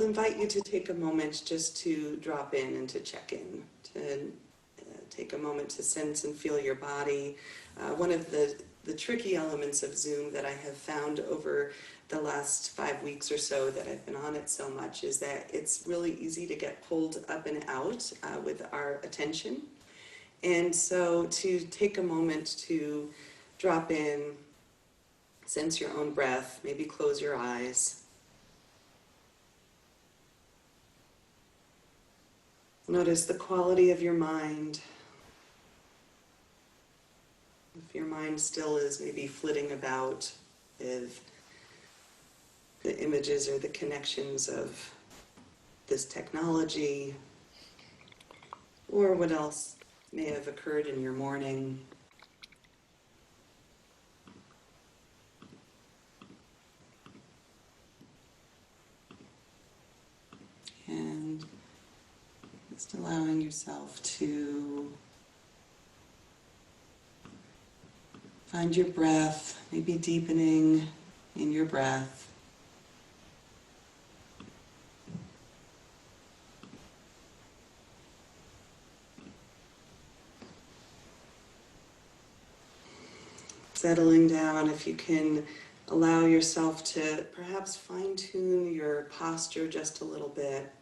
invite you to take a moment just to drop in and to check in, to take a moment to sense and feel your body. One of the tricky elements of Zoom that I have found over the last 5 weeks or so that I've been on it so much is that it's really easy to get pulled up and out with our attention. And so to take a moment to drop in, sense your own breath, maybe close your eyes. Notice the quality of your mind. If your mind still is maybe flitting about with the images or the connections of this technology, or what else may have occurred in your morning. And just allowing yourself to find your breath, maybe deepening in your breath. Settling down, if you can allow yourself to perhaps fine-tune your posture just a little bit.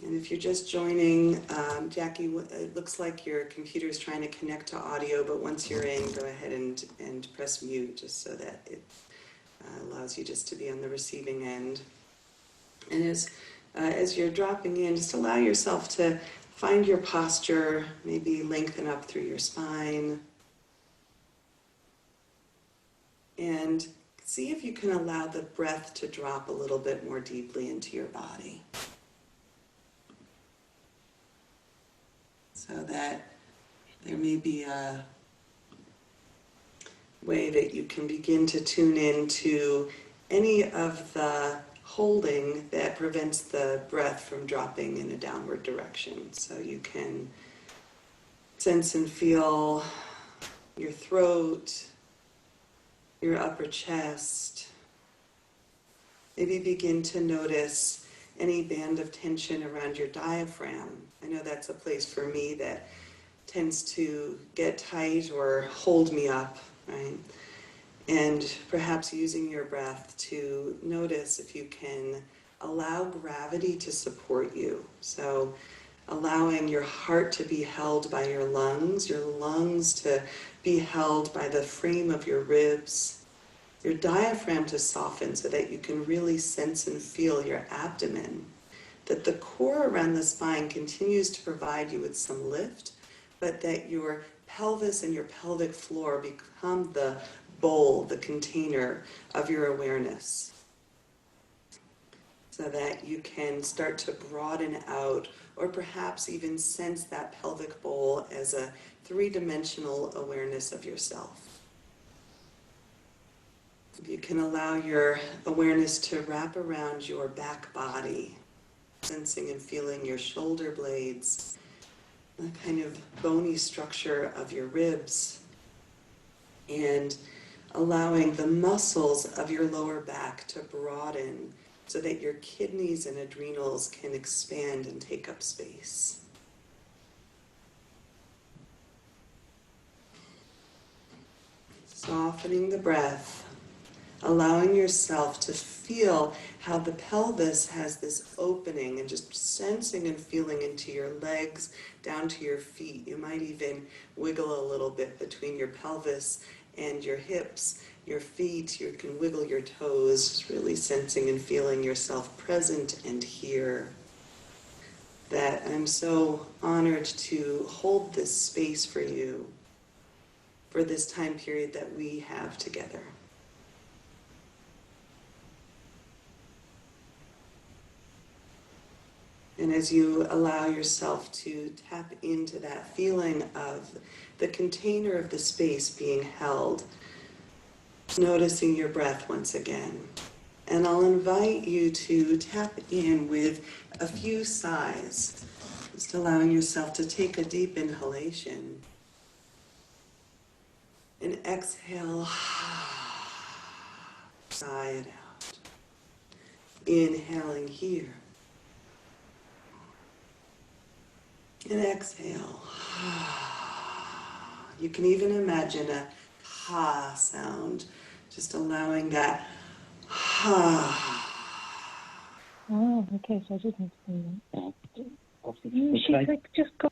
And if you're just joining, Jackie, it looks like your computer is trying to connect to audio, but once you're in, go ahead and press mute just so that it allows you just to be on the receiving end. And as you're dropping in, just allow yourself to find your posture, maybe lengthen up through your spine. And see if you can allow the breath to drop a little bit more deeply into your body. So that there may be a way that you can begin to tune into any of the holding that prevents the breath from dropping in a downward direction. So you can sense and feel your throat, your upper chest. Maybe begin to notice any band of tension around your diaphragm. I know that's a place for me that tends to get tight or hold me up, right? And perhaps using your breath to notice if you can allow gravity to support you. So allowing your heart to be held by your lungs to be held by the frame of your ribs, your diaphragm to soften so that you can really sense and feel your abdomen, that the core around the spine continues to provide you with some lift, but that your pelvis and your pelvic floor become the bowl, the container of your awareness, so that you can start to broaden out or perhaps even sense that pelvic bowl as a three-dimensional awareness of yourself. If you can allow your awareness to wrap around your back body, sensing and feeling your shoulder blades, the kind of bony structure of your ribs, and allowing the muscles of your lower back to broaden so that your kidneys and adrenals can expand and take up space. Softening the breath, allowing yourself to feel how the pelvis has this opening and just sensing and feeling into your legs, down to your feet. You might even wiggle a little bit between your pelvis and your hips, your feet. You can wiggle your toes, just really sensing and feeling yourself present and here. That I'm so honored to hold this space for you for this time period that we have together. And as you allow yourself to tap into that feeling of the container of the space being held, noticing your breath once again. And I'll invite you to tap in with a few sighs, just allowing yourself to take a deep inhalation. And exhale, sigh it out. Inhaling here. And exhale. You can even imagine a ha sound, just allowing that ha. Oh, okay, so I just need to do that. She could just go.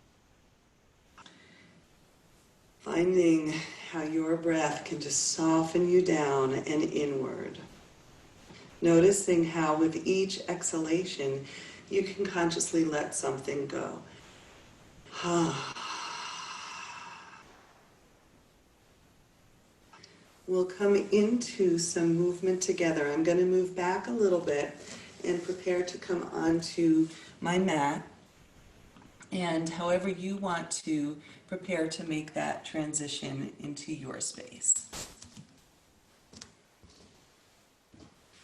Finding how your breath can just soften you down and inward. Noticing how with each exhalation, you can consciously let something go. We'll come into some movement together. I'm going to move back a little bit and prepare to come onto my mat. And however you want to prepare to make that transition into your space.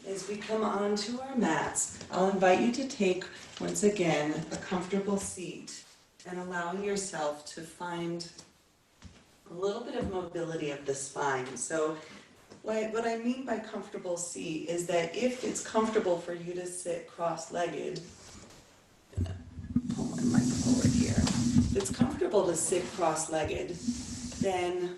As we come onto our mats, I'll invite you to take, once again, a comfortable seat and allowing yourself to find a little bit of mobility of the spine. So what I mean by comfortable seat is that if it's comfortable for you to sit cross-legged, I'm going to pull my mic forward here. If it's comfortable to sit cross-legged, then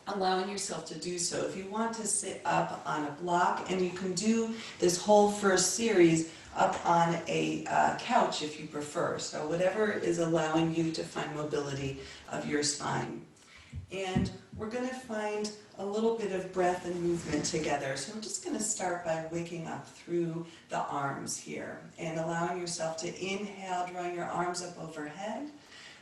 allowing yourself to do so. If you want to sit up on a block, and you can do this whole first series up on a couch if you prefer. So whatever is allowing you to find mobility of your spine. And we're going to find a little bit of breath and movement together. So I'm just going to start by waking up through the arms here and allowing yourself to inhale, drawing your arms up overhead.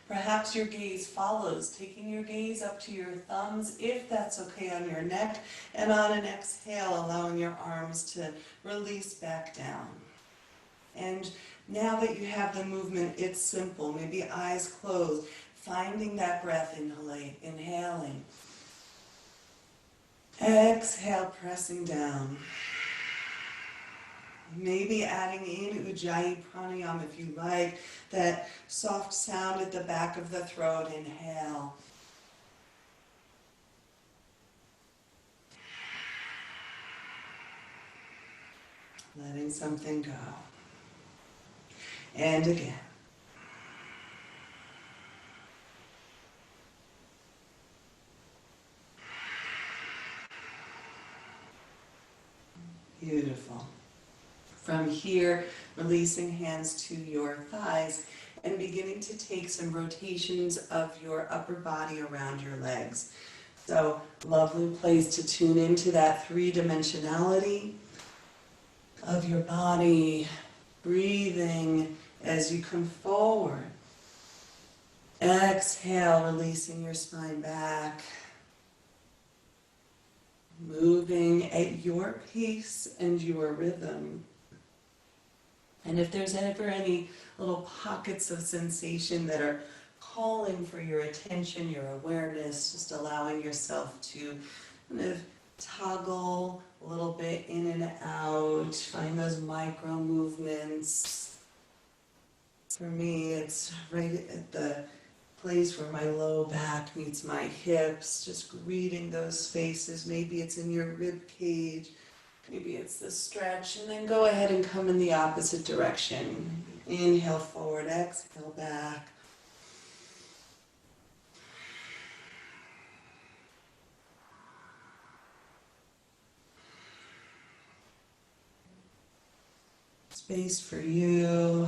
Perhaps your gaze follows, taking your gaze up to your thumbs, if that's okay, on your neck, and on an exhale, allowing your arms to release back down. And now that you have the movement, it's simple. Maybe eyes closed, finding that breath, inhaling. Exhale, pressing down. Maybe adding in Ujjayi Pranayama if you like, that soft sound at the back of the throat. Inhale. Letting something go. And again. Beautiful. From here, releasing hands to your thighs and beginning to take some rotations of your upper body around your legs. So, lovely place to tune into that three-dimensionality of your body, breathing as you come forward. Exhale, releasing your spine back. Moving at your pace and your rhythm. And if there's ever any little pockets of sensation that are calling for your attention, your awareness, just allowing yourself to kind of toggle a little bit in and out, find those micro movements. For me, it's right at the place where my low back meets my hips, just greeting those spaces. Maybe it's in your rib cage. Maybe it's the stretch, and then go ahead and come in the opposite direction. Inhale forward, exhale back. Space for you.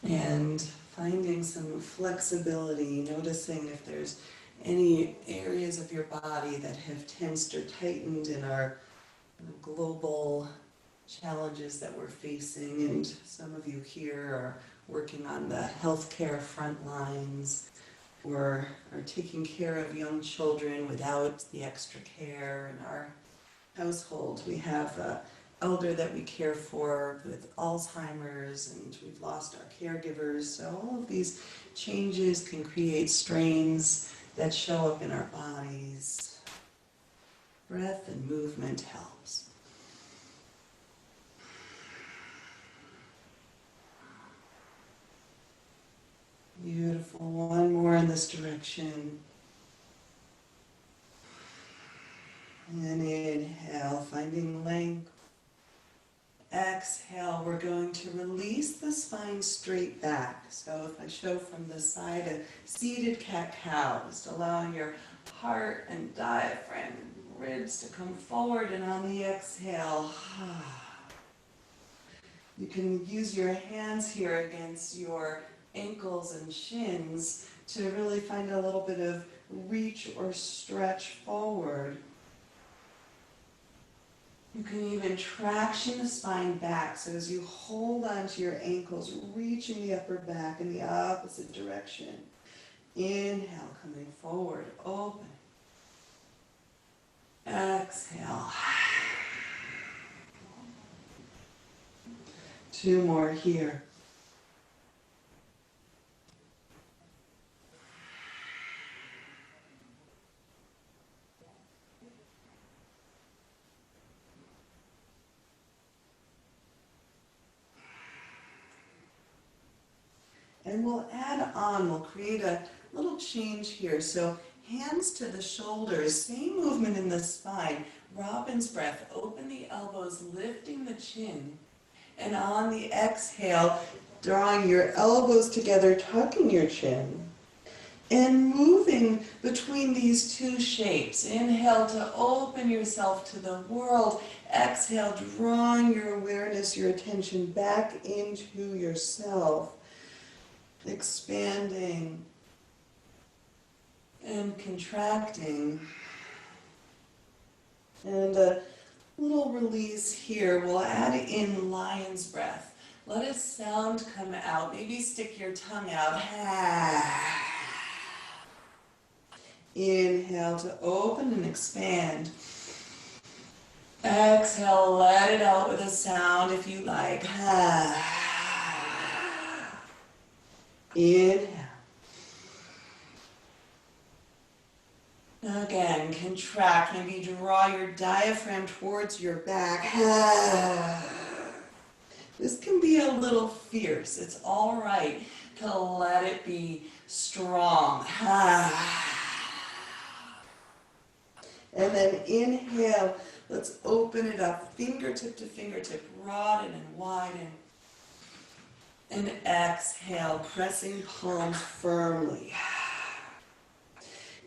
And finding some flexibility, noticing if there's any areas of your body that have tensed or tightened in our global challenges that we're facing. And some of you here are working on the healthcare front lines or are taking care of young children without the extra care in our household. We have an elder that we care for with Alzheimer's, and we've lost our caregivers. So all of these changes can create strains that show up in our bodies. Breath and movement helps. Beautiful. One more in this direction. And inhale, finding length. Exhale, we're going to release the spine straight back. So if I show from the side, a seated cat-cow, just allowing your heart and diaphragm and ribs to come forward, and on the exhale, you can use your hands here against your ankles and shins to really find a little bit of reach or stretch forward. You can even traction the spine back, so as you hold onto your ankles, reaching the upper back in the opposite direction. Inhale, coming forward, open. Exhale. 2 more here. And we'll add on, we'll create a little change here. So hands to the shoulders, same movement in the spine. Robin's breath, open the elbows, lifting the chin. And on the exhale, drawing your elbows together, tucking your chin. And moving between these 2 shapes. Inhale to open yourself to the world. Exhale, drawing your awareness, your attention back into yourself. Expanding and contracting. And a little release here. We'll add in lion's breath. Let a sound come out. Maybe stick your tongue out. Inhale to open and expand. Exhale, let it out with a sound if you like. Inhale. Again, contract. Maybe draw your diaphragm towards your back. This can be a little fierce. It's all right to let it be strong. And then inhale. Let's open it up. Fingertip to fingertip. Broaden and widen. And exhale, pressing palms firmly.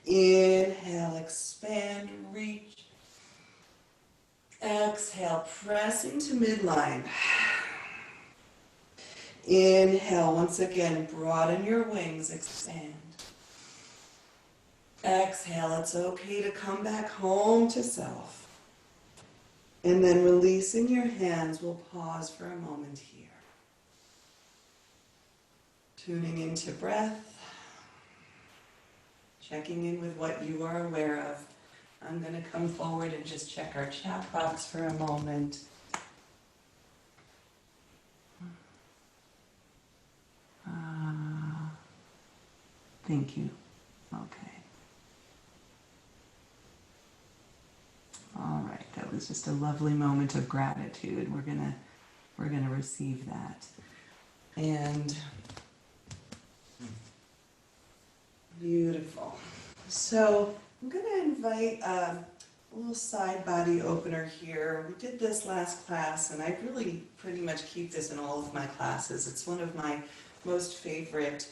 Inhale, expand, reach. Exhale, pressing to midline. Inhale, once again, broaden your wings, expand. Exhale, it's okay to come back home to self. And then releasing your hands, we'll pause for a moment here. Tuning into breath. Checking in with what you are aware of. I'm going to come forward and just check our chat box for a moment. Thank you. Okay. All right. That was just a lovely moment of gratitude. We're gonna receive that. And beautiful. So I'm going to invite a little side body opener here. We did this last class, and I really pretty much keep this in all of my classes. It's one of my most favorite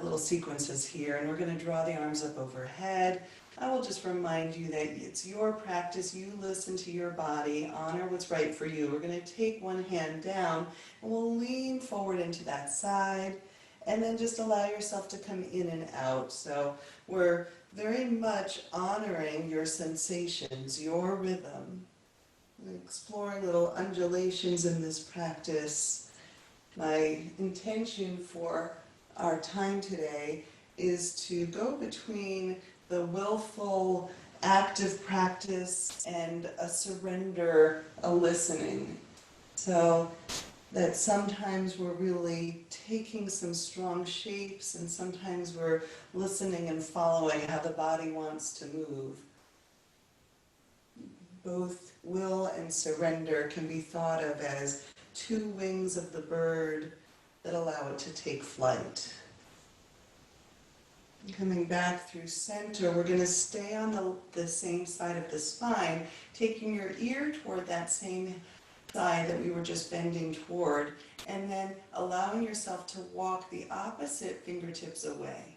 little sequences here. And we're going to draw the arms up overhead. I will just remind you that it's your practice. You listen to your body. Honor what's right for you. We're going to take one hand down, and we'll lean forward into that side. And then just allow yourself to come in and out. So we're very much honoring your sensations, your rhythm. Exploring little undulations in this practice. My intention for our time today is to go between the willful, active practice and a surrender, a listening. So that sometimes we're really taking some strong shapes, and sometimes we're listening and following how the body wants to move. Both will and surrender can be thought of as 2 wings of the bird that allow it to take flight. Coming back through center, we're going to stay on the same side of the spine, taking your ear toward that same side that we were just bending toward, and then allowing yourself to walk the opposite fingertips away.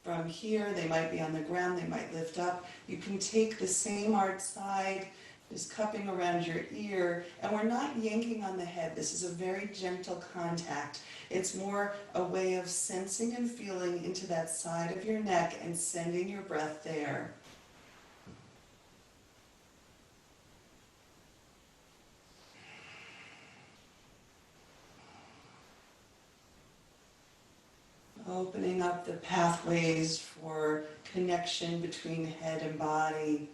From here, they might be on the ground, they might lift up. You can take the same arch side, just cupping around your ear, and we're not yanking on the head. This is a very gentle contact. It's more a way of sensing and feeling into that side of your neck and sending your breath there. Opening up the pathways for connection between head and body.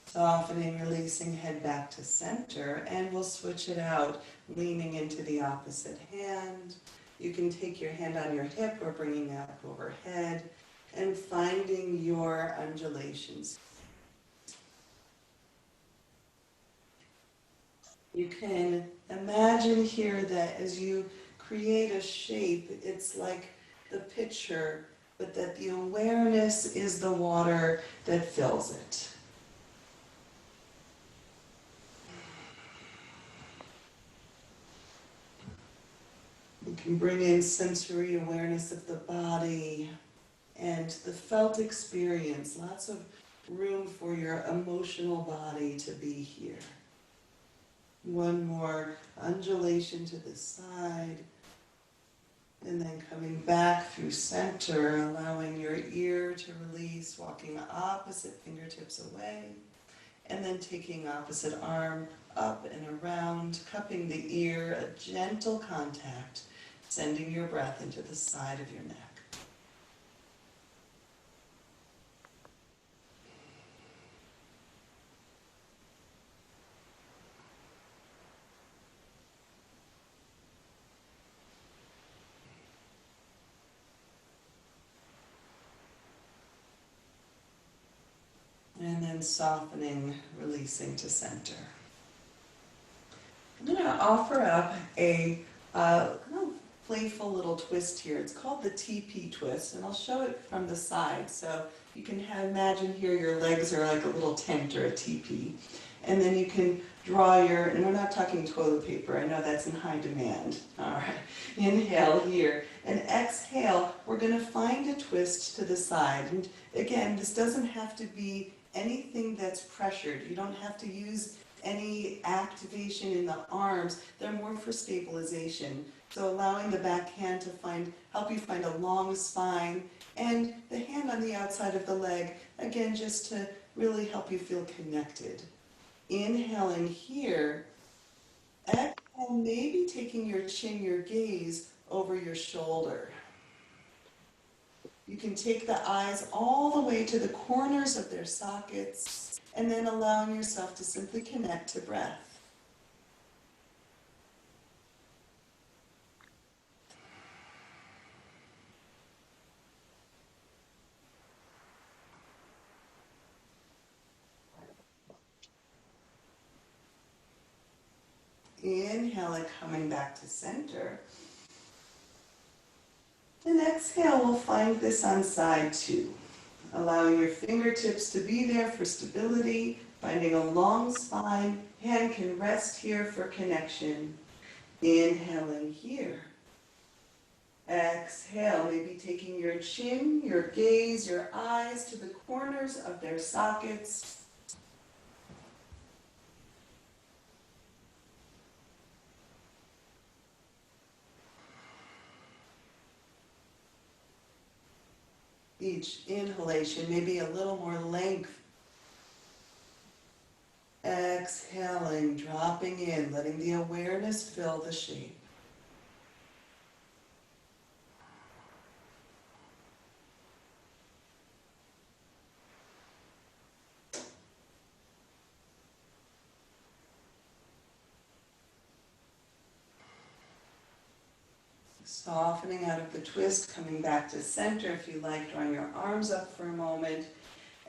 Softening, releasing, head back to center, and we'll switch it out, leaning into the opposite hand. You can take your hand on your hip or bringing that up overhead, and finding your undulations. You can imagine here that as you create a shape, it's like the pitcher, but that the awareness is the water that fills it. You can bring in sensory awareness of the body and the felt experience. Lots of room for your emotional body to be here. One more undulation to the side. And then coming back through center, allowing your ear to release, walking opposite fingertips away. And then taking opposite arm up and around, cupping the ear, a gentle contact, sending your breath into the side of your neck. And then softening, releasing to center. I'm going to offer up a kind of playful little twist here. It's called the TP twist, and I'll show it from the side. So you can imagine here your legs are like a little tent or a teepee. And then you can draw your, and we're not talking toilet paper, I know that's in high demand. All right, inhale here, and exhale, we're going to find a twist to the side. And again, this doesn't have to be anything that's pressured. You don't have to use any activation in the arms. They're more for stabilization. So allowing the back hand to help you find a long spine, and the hand on the outside of the leg, again, just to really help you feel connected. Inhaling here, exhale, maybe taking your chin, your gaze over your shoulder. You can take the eyes all the way to the corners of their sockets, and then allowing yourself to simply connect to breath. Inhale it, coming back to center. And exhale, we'll find this on side two. Allowing your fingertips to be there for stability, finding a long spine. Hand can rest here for connection. Inhaling here. Exhale, maybe taking your chin, your gaze, your eyes to the corners of their sockets. Each inhalation, maybe a little more length. Exhaling, dropping in, letting the awareness fill the shape. Softening out of the twist, coming back to center if you like, drawing your arms up for a moment,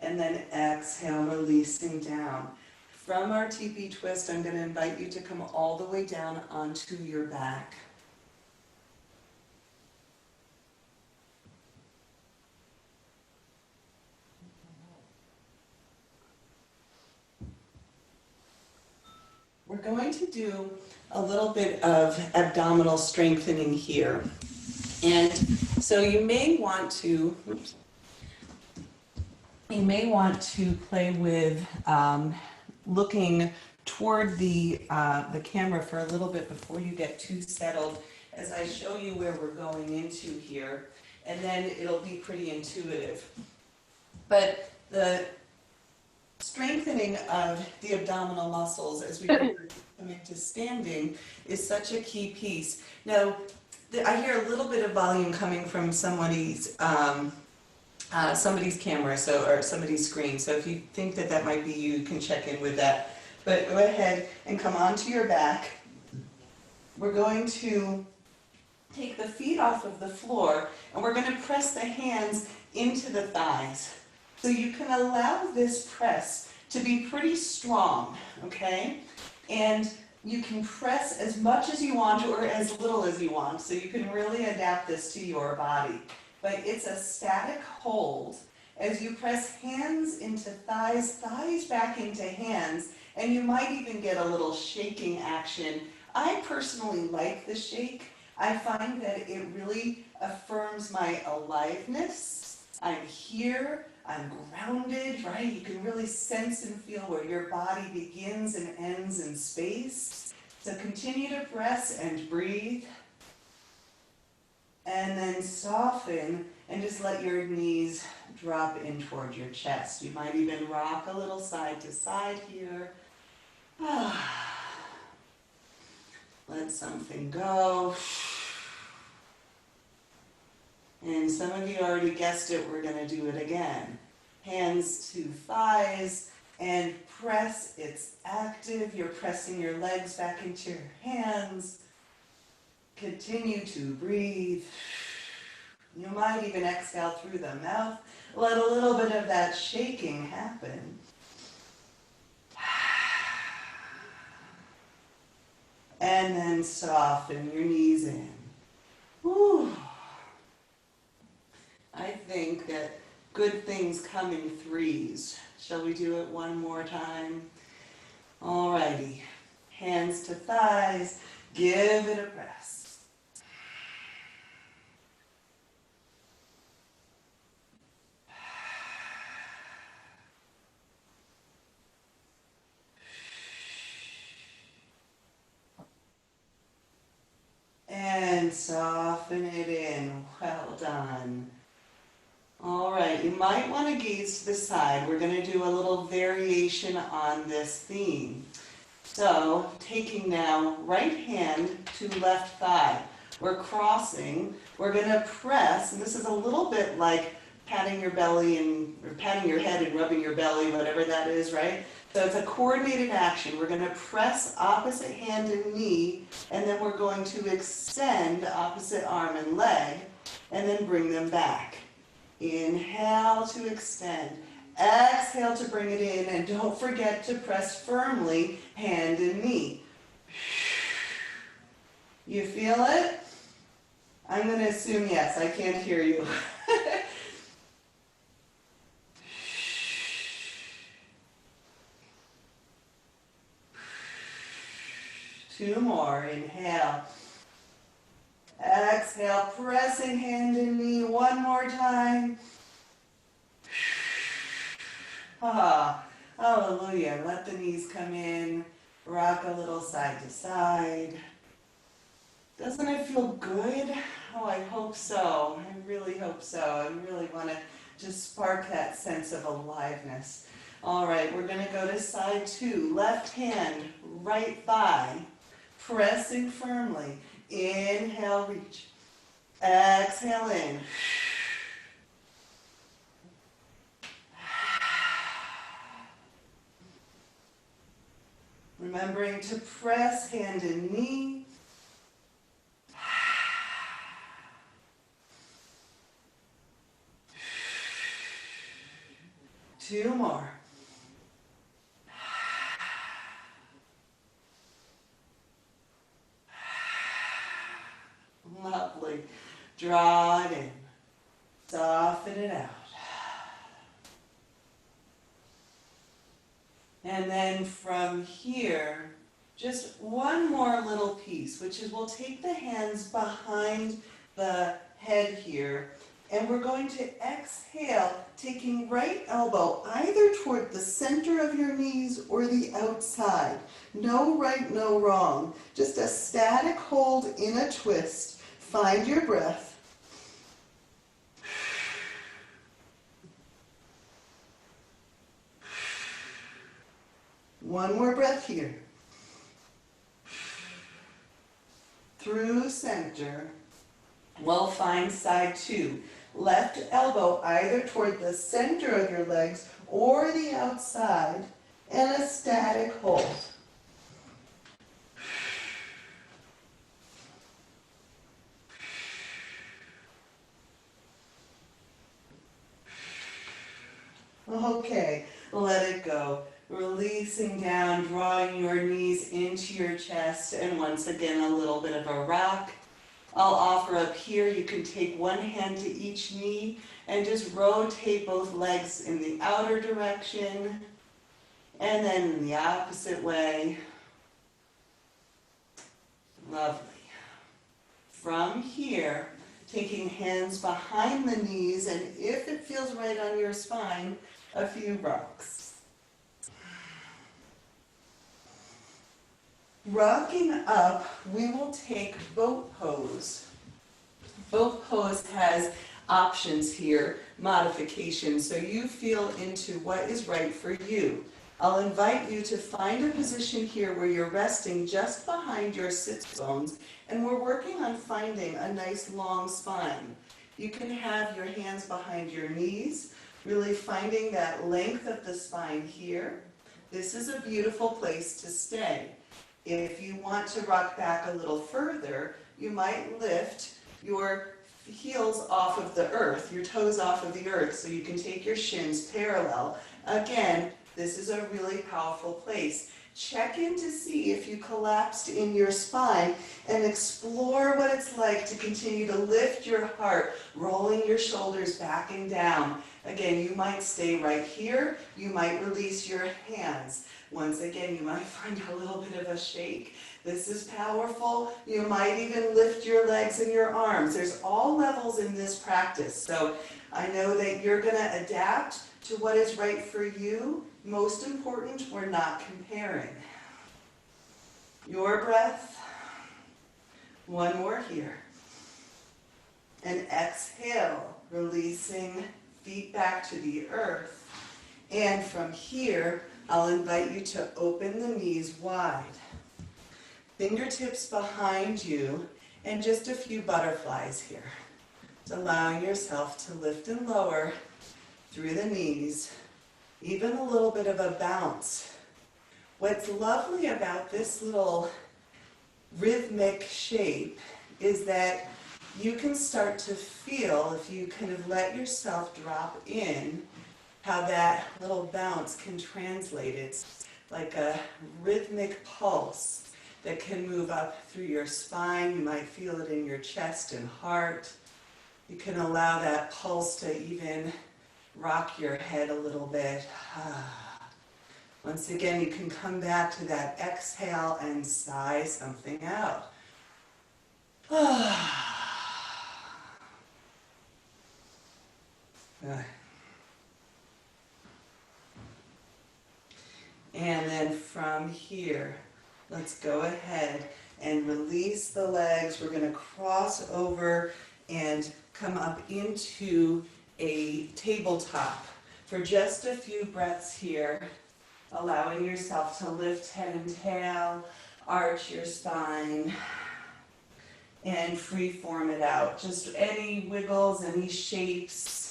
and then exhale, releasing down. From our TP twist, I'm going to invite you to come all the way down onto your back. going to do a little bit of abdominal strengthening here. And so you may want to play with looking toward the camera for a little bit before you get too settled as I show you where we're going into here, and then it'll be pretty intuitive. But the strengthening of the abdominal muscles as we come into standing is such a key piece. Now, I hear a little bit of volume coming from somebody's camera, or somebody's screen. So if you think that that might be you, you can check in with that. But go ahead and come onto your back. We're going to take the feet off of the floor, and we're going to press the hands into the thighs. So you can allow this press to be pretty strong, okay? And you can press as much as you want or as little as you want, so you can really adapt this to your body. But it's a static hold as you press hands into thighs, thighs back into hands, and you might even get a little shaking action. I personally like the shake. I find that it really affirms my aliveness. I'm here, I'm grounded, right? You can really sense and feel where your body begins and ends in space. So continue to press and breathe. And then soften and just let your knees drop in toward your chest. You might even rock a little side to side here. Let something go. And some of you already guessed it, we're going to do it again. Hands to thighs and press. It's active. You're pressing your legs back into your hands. Continue to breathe. You might even exhale through the mouth. Let a little bit of that shaking happen. And then soften your knees in. Whew. I think that good things come in threes. Shall we do it one more time? Alrighty. Hands to thighs. Give it a press. And soften it in. Well done. All right, you might want to gaze to the side. We're going to do a little variation on this theme. So, taking now right hand to left thigh. We're crossing. We're going to press, and this is a little bit like patting your belly or patting your head and rubbing your belly, whatever that is, right? So it's a coordinated action. We're going to press opposite hand and knee, and then we're going to extend opposite arm and leg, and then bring them back. Inhale to extend. Exhale to bring it in, and don't forget to press firmly hand and knee. You feel it? I'm going to assume yes. I can't hear you. Two more. Inhale. Exhale, pressing hand and knee one more time. Hallelujah. Let the knees come in. Rock a little side to side. Doesn't it feel good? Oh, I hope so. I really hope so. I really want to just spark that sense of aliveness. All right, we're going to go to side two. Left hand, right thigh. Pressing firmly. Inhale, reach. Exhale in. Remembering to press hand and knee. Two more. Lovely. Draw it in. Soften it out. And then from here, Just one more little piece, which is we'll take the hands behind the head here, and we're going to exhale, taking right elbow either toward the center of your knees or the outside. No right, no wrong. Just a static hold in a twist. Find your breath. One more breath here. Through center. We'll find side two. Left elbow either toward the center of your legs or the outside, and a static hold. Okay, let it go. Releasing down, drawing your knees into your chest, and once again a little bit of a rock. I'll offer up here, you can take one hand to each knee and just rotate both legs in the outer direction and then in the opposite way. Lovely. From here, taking hands behind the knees, and if it feels right on your spine, a few rocks. Rocking up, we will take boat pose. Boat pose has options here, modifications, so you feel into what is right for you. I'll invite you to find a position here where you're resting just behind your sits bones, and we're working on finding a nice long spine. You can have your hands behind your knees, really finding that length of the spine here. This is a beautiful place to stay. If you want to rock back a little further, you might lift your heels off of the earth, your toes off of the earth, so you can take your shins parallel. Again, this is a really powerful place. Check in to see if you collapsed in your spine and explore what it's like to continue to lift your heart, rolling your shoulders back and down. Again, you might stay right here. You might release your hands. Once again, you might find a little bit of a shake. This is powerful. You might even lift your legs and your arms. There's all levels in this practice. So I know that you're going to adapt to what is right for you. Most important, we're not comparing. Your breath. One more here. And exhale, releasing feet back to the earth. And from here, I'll invite you to open the knees wide. Fingertips behind you, and just a few butterflies here. Just allowing yourself to lift and lower through the knees, even a little bit of a bounce. What's lovely about this little rhythmic shape is that you can start to feel, if you kind of let yourself drop in, how that little bounce can translate. It's like a rhythmic pulse that can move up through your spine. You might feel it in your chest and heart. You can allow that pulse to even rock your head a little bit. Once again, you can come back to that exhale and sigh something out. And then from here, let's go ahead and release the legs. We're going to cross over and come up into a tabletop for just a few breaths here, allowing yourself to lift head and tail, arch your spine, and freeform it out. Just any wiggles, any shapes.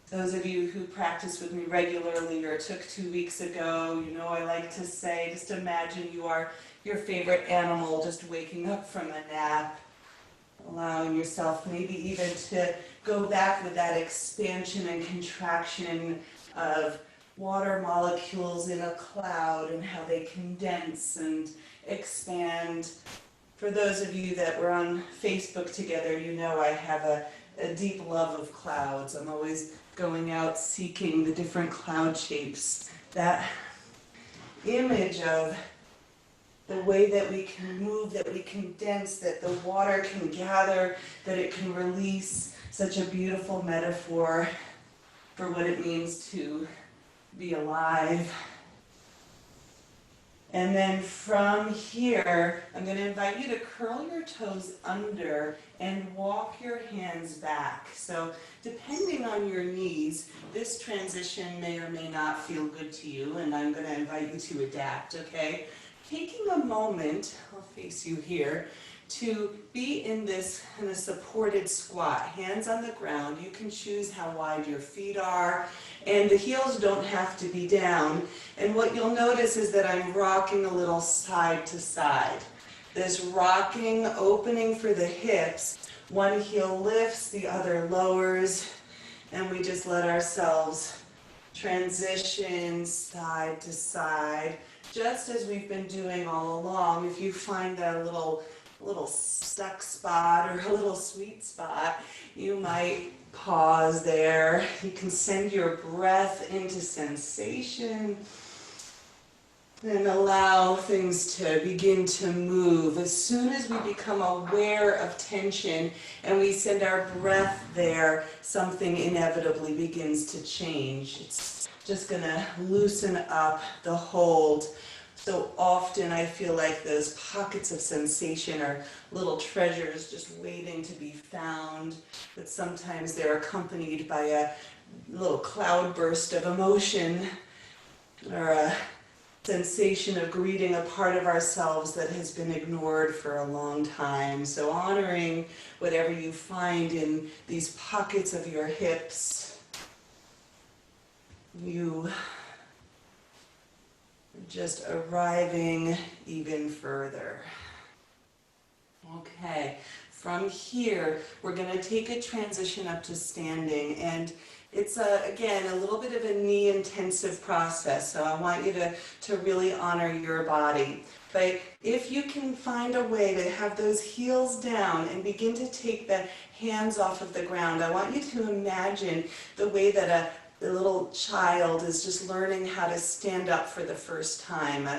Those of you who practice with me regularly or took 2 weeks ago, you know I like to say, just imagine you are your favorite animal just waking up from a nap, allowing yourself maybe even to go back with that expansion and contraction of water molecules in a cloud and how they condense and expand. For those of you that were on Facebook together, you know I have a deep love of clouds. I'm always going out seeking the different cloud shapes. That image of the way that we can move, that we can condense, that the water can gather, that it can release. Such a beautiful metaphor for what it means to be alive. And then from here, I'm going to invite you to curl your toes under and walk your hands back. So depending on your knees, this transition may or may not feel good to you, and I'm going to invite you to adapt, okay? Taking a moment, I'll face you here, to be in this kind of supported squat, hands on the ground. You can choose how wide your feet are, and the heels don't have to be down. And what you'll notice is that I'm rocking a little side to side. This rocking, opening for the hips. One heel lifts, the other lowers, and we just let ourselves transition side to side, just as we've been doing all along. If you find that little stuck spot or a little sweet spot, you might pause there. You can send your breath into sensation and allow things to begin to move. As soon as we become aware of tension and we send our breath there, something inevitably begins to change. It's just going to loosen up the hold. So often I feel like those pockets of sensation are little treasures just waiting to be found, but sometimes they're accompanied by a little cloudburst of emotion or a sensation of greeting a part of ourselves that has been ignored for a long time. So honoring whatever you find in these pockets of your hips, you just arriving even further. Okay, from here, we're going to take a transition up to standing, and it's, again, a little bit of a knee-intensive process, so I want you to really honor your body. But if you can find a way to have those heels down and begin to take the hands off of the ground, I want you to imagine the way that the little child is just learning how to stand up for the first time,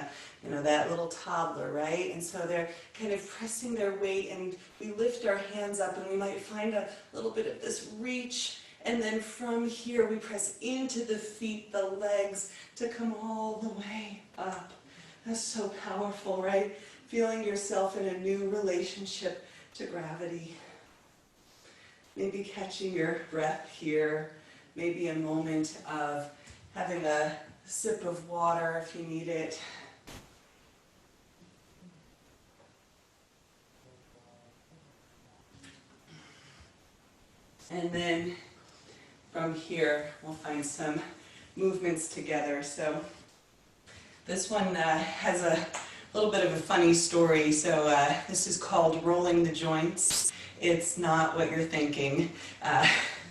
you know, that little toddler, right? And so they're kind of pressing their weight, and we lift our hands up, and we might find a little bit of this reach, and then from here we press into the feet, the legs, to come all the way up. That's so powerful, right? Feeling yourself in a new relationship to gravity. Maybe catching your breath here. Maybe a moment of having a sip of water if you need it. And then from here, we'll find some movements together. So this one has a little bit of a funny story. So this is called rolling the joints. It's not what you're thinking.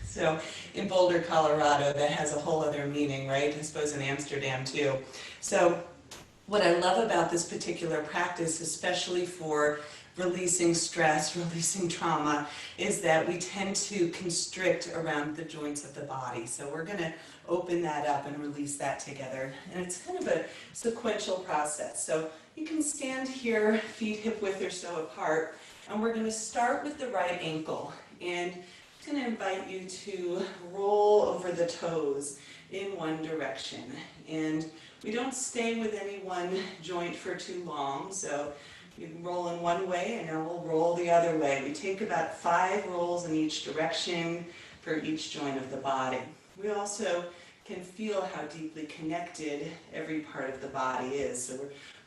So in Boulder, Colorado, that has a whole other meaning, right? I suppose in Amsterdam too. So what I love about this particular practice, especially for releasing stress, releasing trauma, is that we tend to constrict around the joints of the body. So we're going to open that up and release that together. And it's kind of a sequential process. So you can stand here, feet hip width or so apart, and we're going to start with the right ankle. And I'm going to invite you to roll over the toes in one direction. And we don't stay with any one joint for too long, so you can roll in one way and now we'll roll the other way. We take about 5 rolls in each direction for each joint of the body. We also can feel how deeply connected every part of the body is. So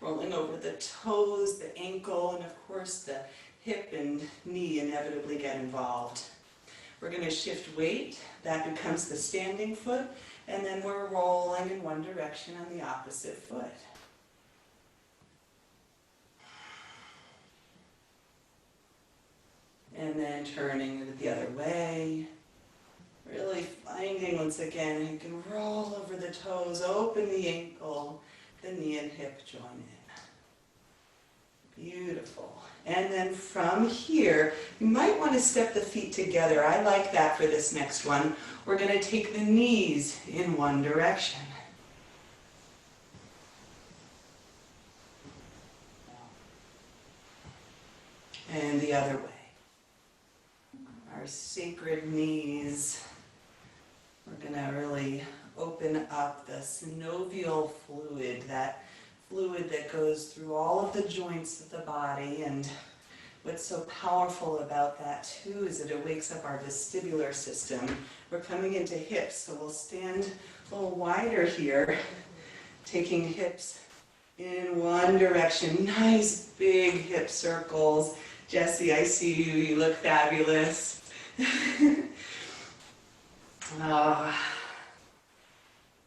we're rolling over the toes, the ankle, and of course the hip and knee inevitably get involved. We're going to shift weight, that becomes the standing foot, and then we're rolling in one direction on the opposite foot. And then turning it the other way. Really finding, once again, you can roll over the toes, open the ankle, the knee and hip join in. Beautiful. And then from here, you might want to step the feet together. I like that for this next one. We're going to take the knees in one direction. the other way. Our sacred knees. We're going to really open up the synovial fluid, that fluid that goes through all of the joints of the body. And what's so powerful about that too is that it wakes up our vestibular system. We're coming into hips, so we'll stand a little wider here, taking hips in one direction. Nice big hip circles. Jessie, I see you. You look fabulous. Oh,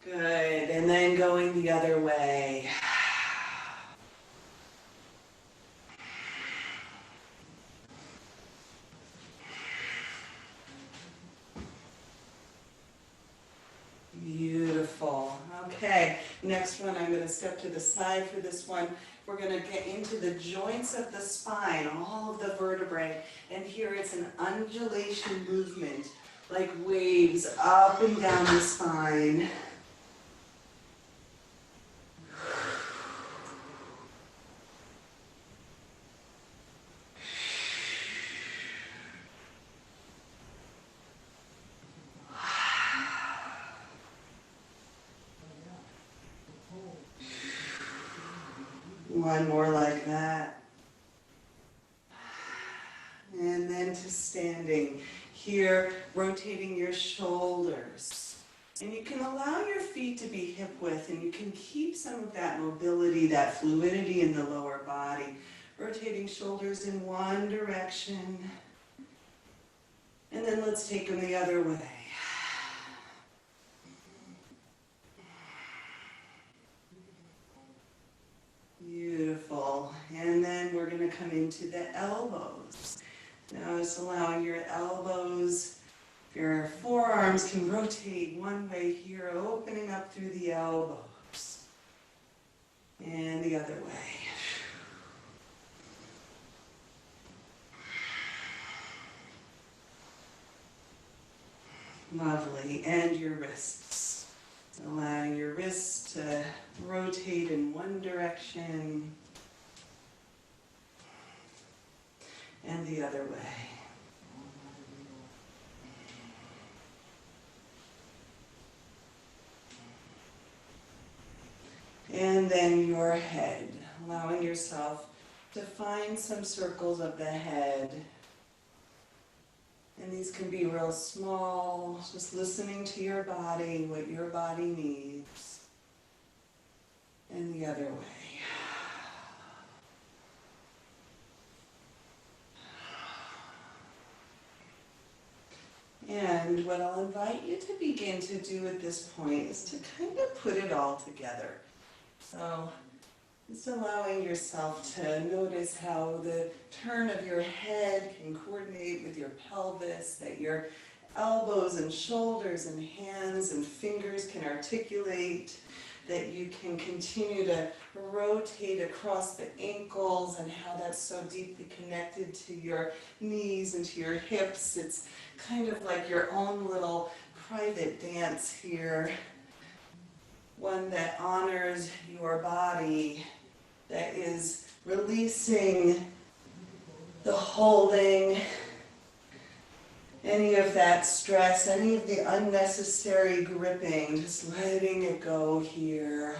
good. And then going the other way. Beautiful. Okay, next one, I'm going to step to the side for this one. We're going to get into the joints of the spine, all of the vertebrae. And here it's an undulation movement, like waves up and down the spine. One more like that. And then to standing. Here, rotating your shoulders. And you can allow your feet to be hip width, and you can keep some of that mobility, that fluidity in the lower body. Rotating shoulders in one direction. And then let's take them the other way. Beautiful. And then we're going to come into the elbows. Now just allowing your elbows, your forearms can rotate one way here, opening up through the elbows. And the other way. Lovely. And your wrists. Allowing your wrists to rotate in one direction and the other way. And then your head, allowing yourself to find some circles of the head. And these can be real small, just listening to your body, what your body needs. And the other way. And what I'll invite you to begin to do at this point is to kind of put it all together. So just allowing yourself to notice how the turn of your head can coordinate with your pelvis, that your elbows and shoulders and hands and fingers can articulate, that you can continue to rotate across the ankles and how that's so deeply connected to your knees and to your hips. It's kind of like your own little private dance here. One that honors your body, that is releasing the holding, any of that stress, any of the unnecessary gripping, just letting it go here.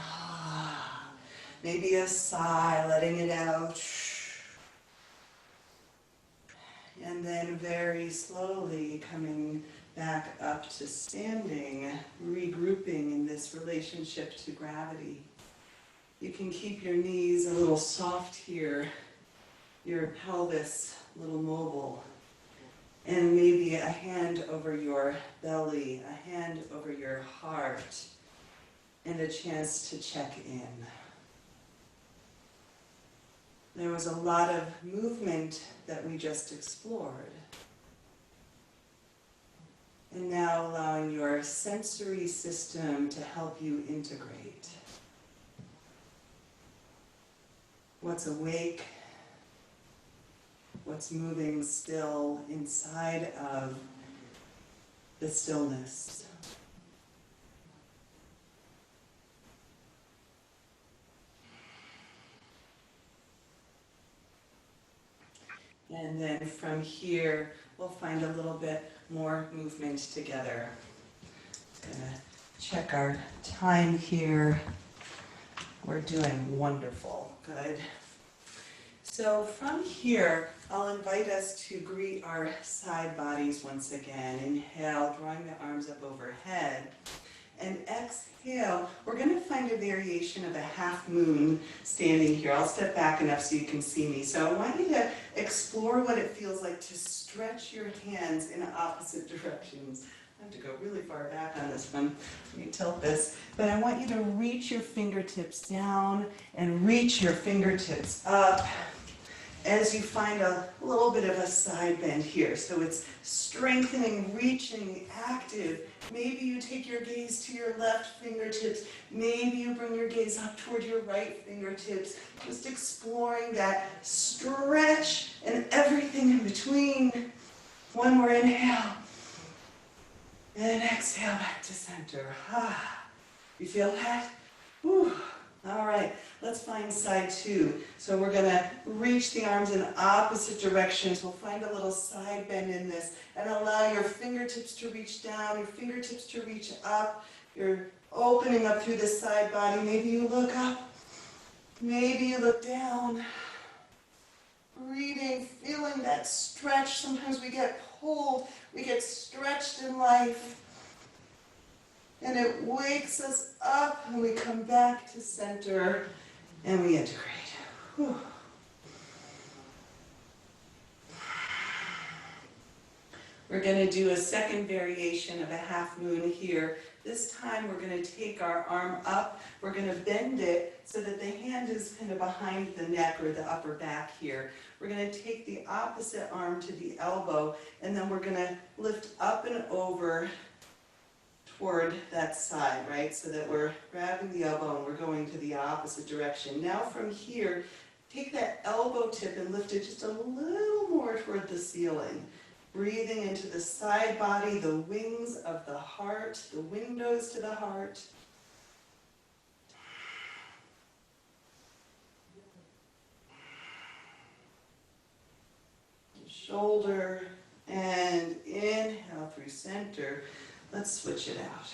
Maybe a sigh, letting it out. And then very slowly coming back up to standing, regrouping in this relationship to gravity. You can keep your knees a little soft here, your pelvis a little mobile, and maybe a hand over your belly, a hand over your heart, and a chance to check in. There was a lot of movement that we just explored. And now allowing your sensory system to help you integrate. What's awake, what's moving still inside of the stillness. And then from here, we'll find a little bit more movement together. Just gonna check our time here. We're doing wonderful, good. So from here, I'll invite us to greet our side bodies once again. Inhale, drawing the arms up overhead. And exhale, we're going to find a variation of a half moon standing here. I'll step back enough so you can see me. So I want you to explore what it feels like to stretch your hands in opposite directions. I have to go really far back on this one. Let me tilt this. But I want you to reach your fingertips down and reach your fingertips up as you find a little bit of a side bend here. So it's strengthening, reaching, active. Maybe you take your gaze to your left fingertips. Maybe you bring your gaze up toward your right fingertips. Just exploring that stretch and everything in between. One more inhale. And exhale back to center. You feel that? Whew. All right, let's find side two. So we're going to reach the arms in opposite directions. We'll find a little side bend in this and allow your fingertips to reach down, your fingertips to reach up. You're opening up through the side body. Maybe you look up. Maybe you look down. Breathing, feeling that stretch. Sometimes we get pulled. We get stretched in life. And it wakes us up and we come back to center and we integrate. Whew. We're going to do a second variation of a half moon here. This time we're going to take our arm up. We're going to bend it so that the hand is kind of behind the neck or the upper back here. We're going to take the opposite arm to the elbow and then we're going to lift up and over toward that side, right? So that we're grabbing the elbow and we're going to the opposite direction. Now from here, take that elbow tip and lift it just a little more toward the ceiling. Breathing into the side body, the wings of the heart, the windows to the heart. Shoulder and inhale through center. Let's switch it out.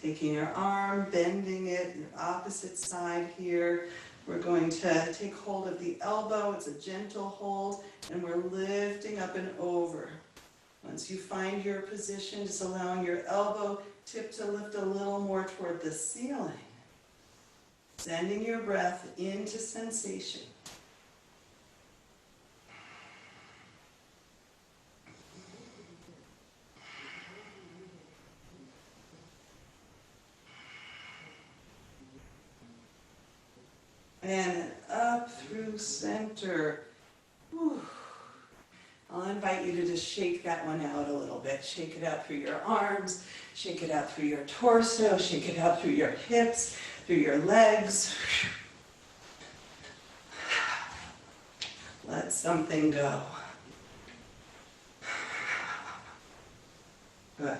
Taking your arm, bending it, your opposite side here. We're going to take hold of the elbow. It's a gentle hold, and we're lifting up and over. Once you find your position, just allowing your elbow tip to lift a little more toward the ceiling. Sending your breath into sensation. And up through center. Whew. I'll invite you to just shake that one out a little bit. Shake it out through your arms, shake it out through your torso, shake it out through your hips, through your legs. Let something go. Good.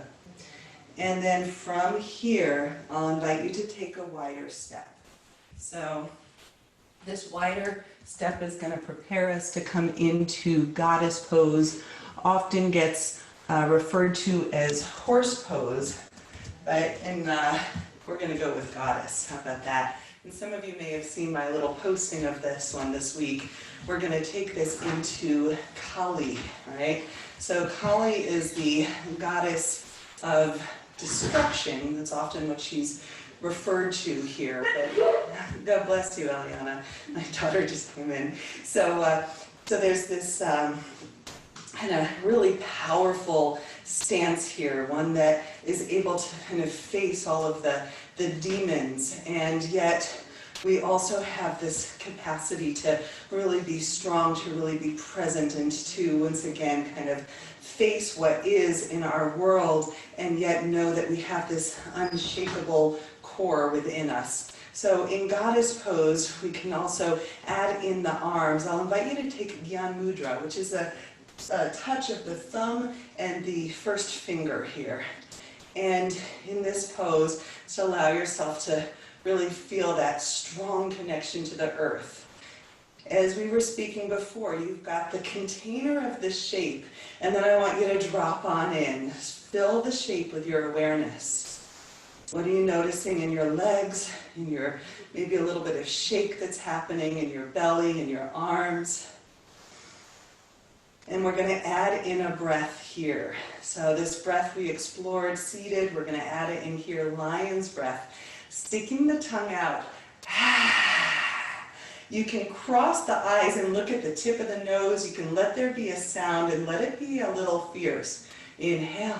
And then from here, I'll invite you to take a wider step. So this wider step is going to prepare us to come into goddess pose. Often gets referred to as horse pose, but we're going to go with goddess. How about that? And some of you may have seen my little posting of this one this week. We're going to take this into Kali, right? So Kali is the goddess of destruction. That's often what she's referred to here, but God bless you, Eliana. My daughter just came in. So there's this kind of really powerful stance here, one that is able to kind of face all of the demons, and yet we also have this capacity to really be strong, to really be present, and to, once again, kind of face what is in our world, and yet know that we have this unshakable core within us. So in goddess pose, we can also add in the arms. I'll invite you to take Gyan Mudra, which is a touch of the thumb and the first finger here. And in this pose, just allow yourself to really feel that strong connection to the earth. As we were speaking before, you've got the container of the shape, and then I want you to drop on in. Fill the shape with your awareness. What are you noticing in your legs, in your maybe a little bit of shake that's happening in your belly, in your arms? And we're going to add in a breath here. So this breath we explored seated, we're going to add it in here, lion's breath. Sticking the tongue out. You can cross the eyes and look at the tip of the nose. You can let there be a sound and let it be a little fierce. Inhale.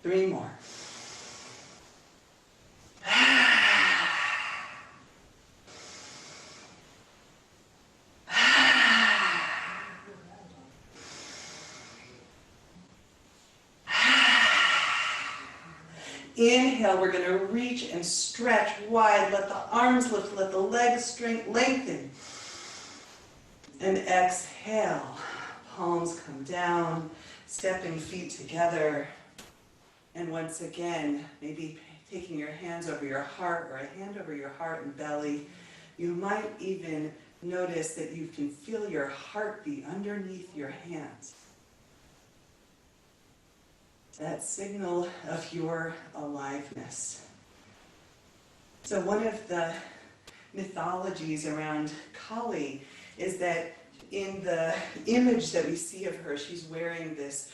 3 more. Inhale, we're going to reach and stretch wide. Let the arms lift, let the legs lengthen. And exhale. Palms come down, stepping feet together. And once again, maybe taking your hands over your heart or a hand over your heart and belly. You might even notice that you can feel your heartbeat underneath your hands. That signal of your aliveness. So one of the mythologies around Kali is that in the image that we see of her, she's wearing this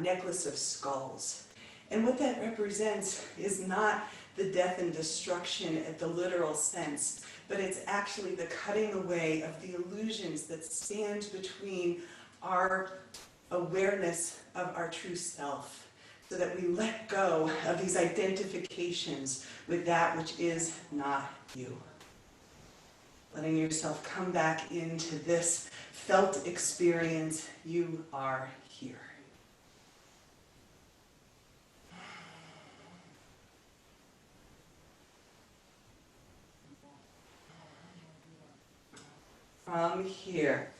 necklace of skulls. And what that represents is not the death and destruction at the literal sense, but it's actually the cutting away of the illusions that stand between our awareness of our true self, so that we let go of these identifications with that which is not you. Letting yourself come back into this felt experience, you are here. From here,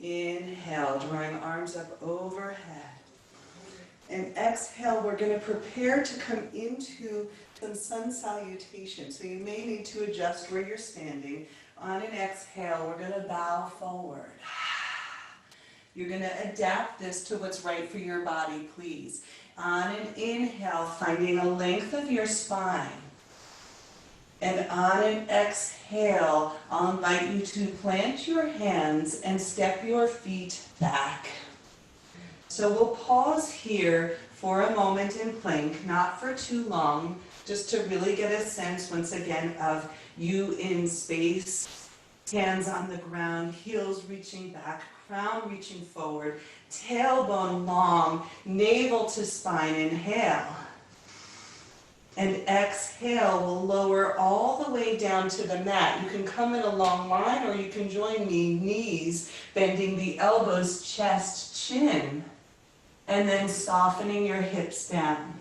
inhale, drawing arms up overhead. And exhale, we're going to prepare to come into some sun salutation. So you may need to adjust where you're standing. On an exhale, we're going to bow forward. You're going to adapt this to what's right for your body, please. On an inhale, finding a length of your spine. And on an exhale, I'll invite you to plant your hands and step your feet back. So we'll pause here for a moment in plank, not for too long, just to really get a sense once again of you in space, hands on the ground, heels reaching back, crown reaching forward, tailbone long, navel to spine, inhale. And exhale, we'll lower all the way down to the mat. You can come in a long line or you can join me, knees, bending the elbows, chest, chin. And then softening your hips down.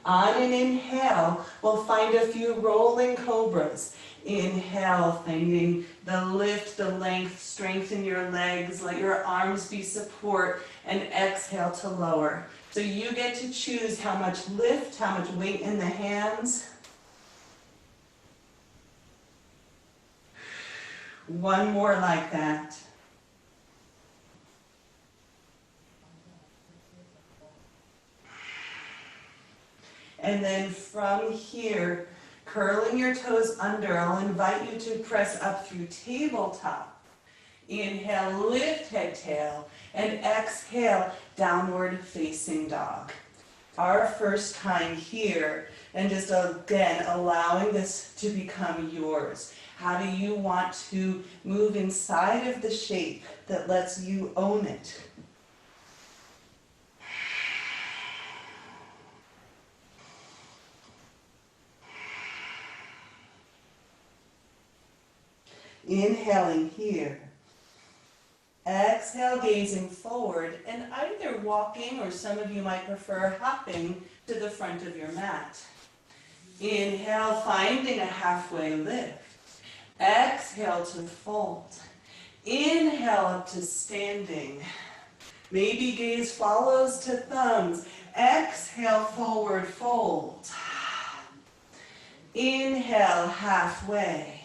On an inhale, we'll find a few rolling cobras. Inhale, finding the lift, the length, strengthen your legs, let your arms be support, and exhale to lower. So you get to choose how much lift, how much weight in the hands. One more like that. And then from here, curling your toes under, I'll invite you to press up through tabletop. Inhale, lift head, tail, and exhale, downward facing dog. Our first time here, and just again, allowing this to become yours. How do you want to move inside of the shape that lets you own it? Inhaling here. Exhale, gazing forward, and either walking, or some of you might prefer hopping to the front of your mat. Inhale, finding a halfway lift. Exhale to fold. Inhale up to standing. Maybe gaze follows to thumbs. Exhale, forward fold. Inhale, halfway.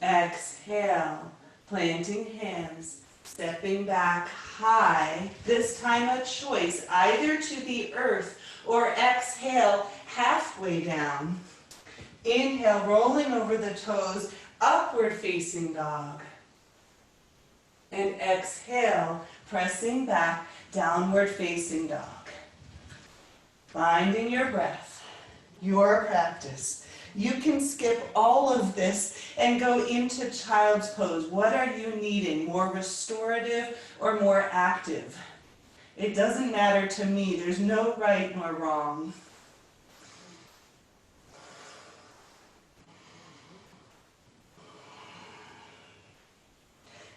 Exhale, planting hands, stepping back high. This time a choice, either to the earth or exhale, halfway down. Inhale, rolling over the toes, upward facing dog. And exhale, pressing back, downward facing dog. Finding your breath, your practice. You can skip all of this and go into child's pose. What are you needing? More restorative or more active? It doesn't matter to me. There's no right nor wrong.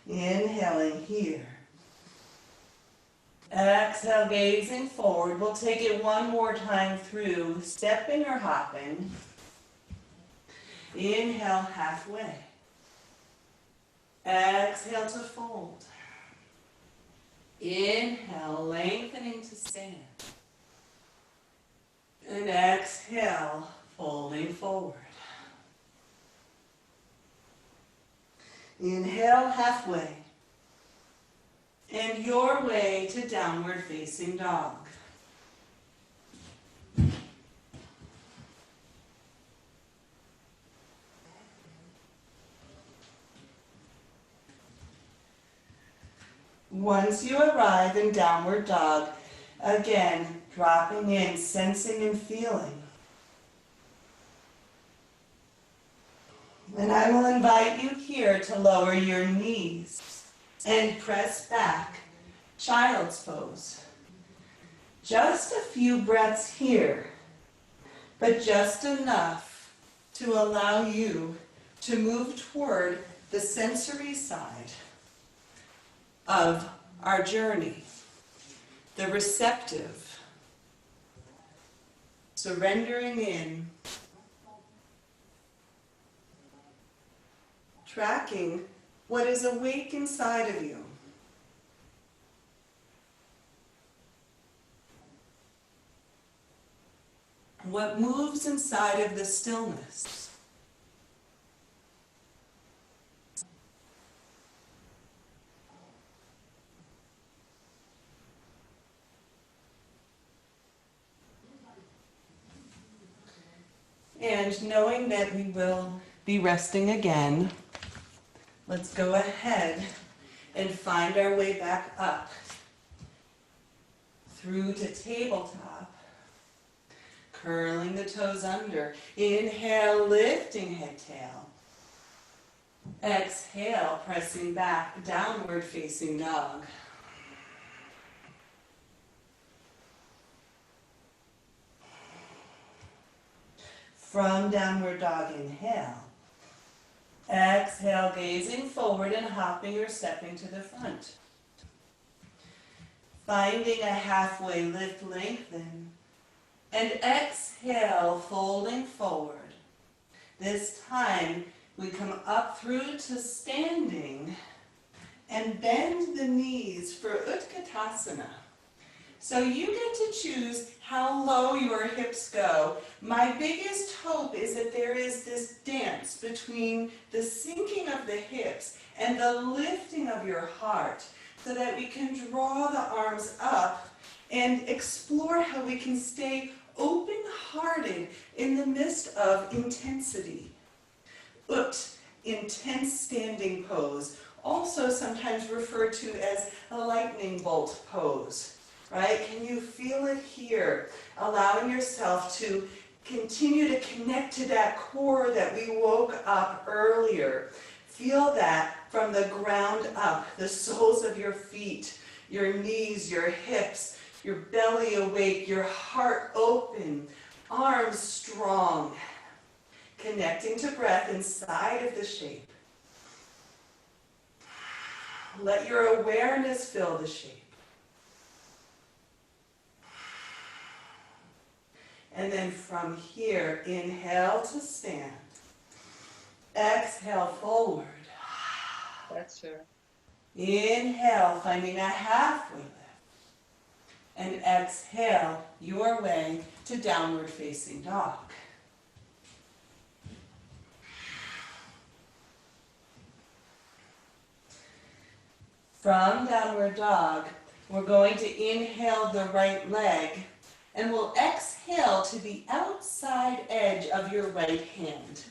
Inhaling here. Exhale, gazing forward. We'll take it one more time through, stepping or hopping. Inhale, halfway. Exhale to fold. Inhale, lengthening to stand. And exhale, folding forward. Inhale, halfway. And your way to downward facing dog. Once you arrive in downward dog, again, dropping in, sensing and feeling. And I will invite you here to lower your knees and press back, child's pose. Just a few breaths here, but just enough to allow you to move toward the sensory side of our journey, the receptive, surrendering in, tracking what is awake inside of you. What moves inside of the stillness. And knowing that we will be resting again, let's go ahead and find our way back up through to tabletop, curling the toes under. Inhale, lifting head, tail. Exhale, pressing back, downward facing dog. From downward dog, inhale. Exhale, gazing forward and hopping or stepping to the front. Finding a halfway lift, lengthen. And exhale, folding forward. This time, we come up through to standing and bend the knees for Utkatasana. So you get to choose how low your hips go. My biggest hope is that there is this dance between the sinking of the hips and the lifting of your heart so that we can draw the arms up and explore how we can stay open-hearted in the midst of intensity. Intense standing pose, also sometimes referred to as a lightning bolt pose. Right? Can you feel it here? Allowing yourself to continue to connect to that core that we woke up earlier. Feel that from the ground up, the soles of your feet, your knees, your hips, your belly awake, your heart open, arms strong. Connecting to breath inside of the shape. Let your awareness fill the shape. And then from here, inhale to stand. Exhale forward. That's true. Inhale, finding a halfway lift. And exhale your way to downward facing dog. From downward dog, we're going to inhale the right leg, and we'll exhale to the outside edge of your right hand.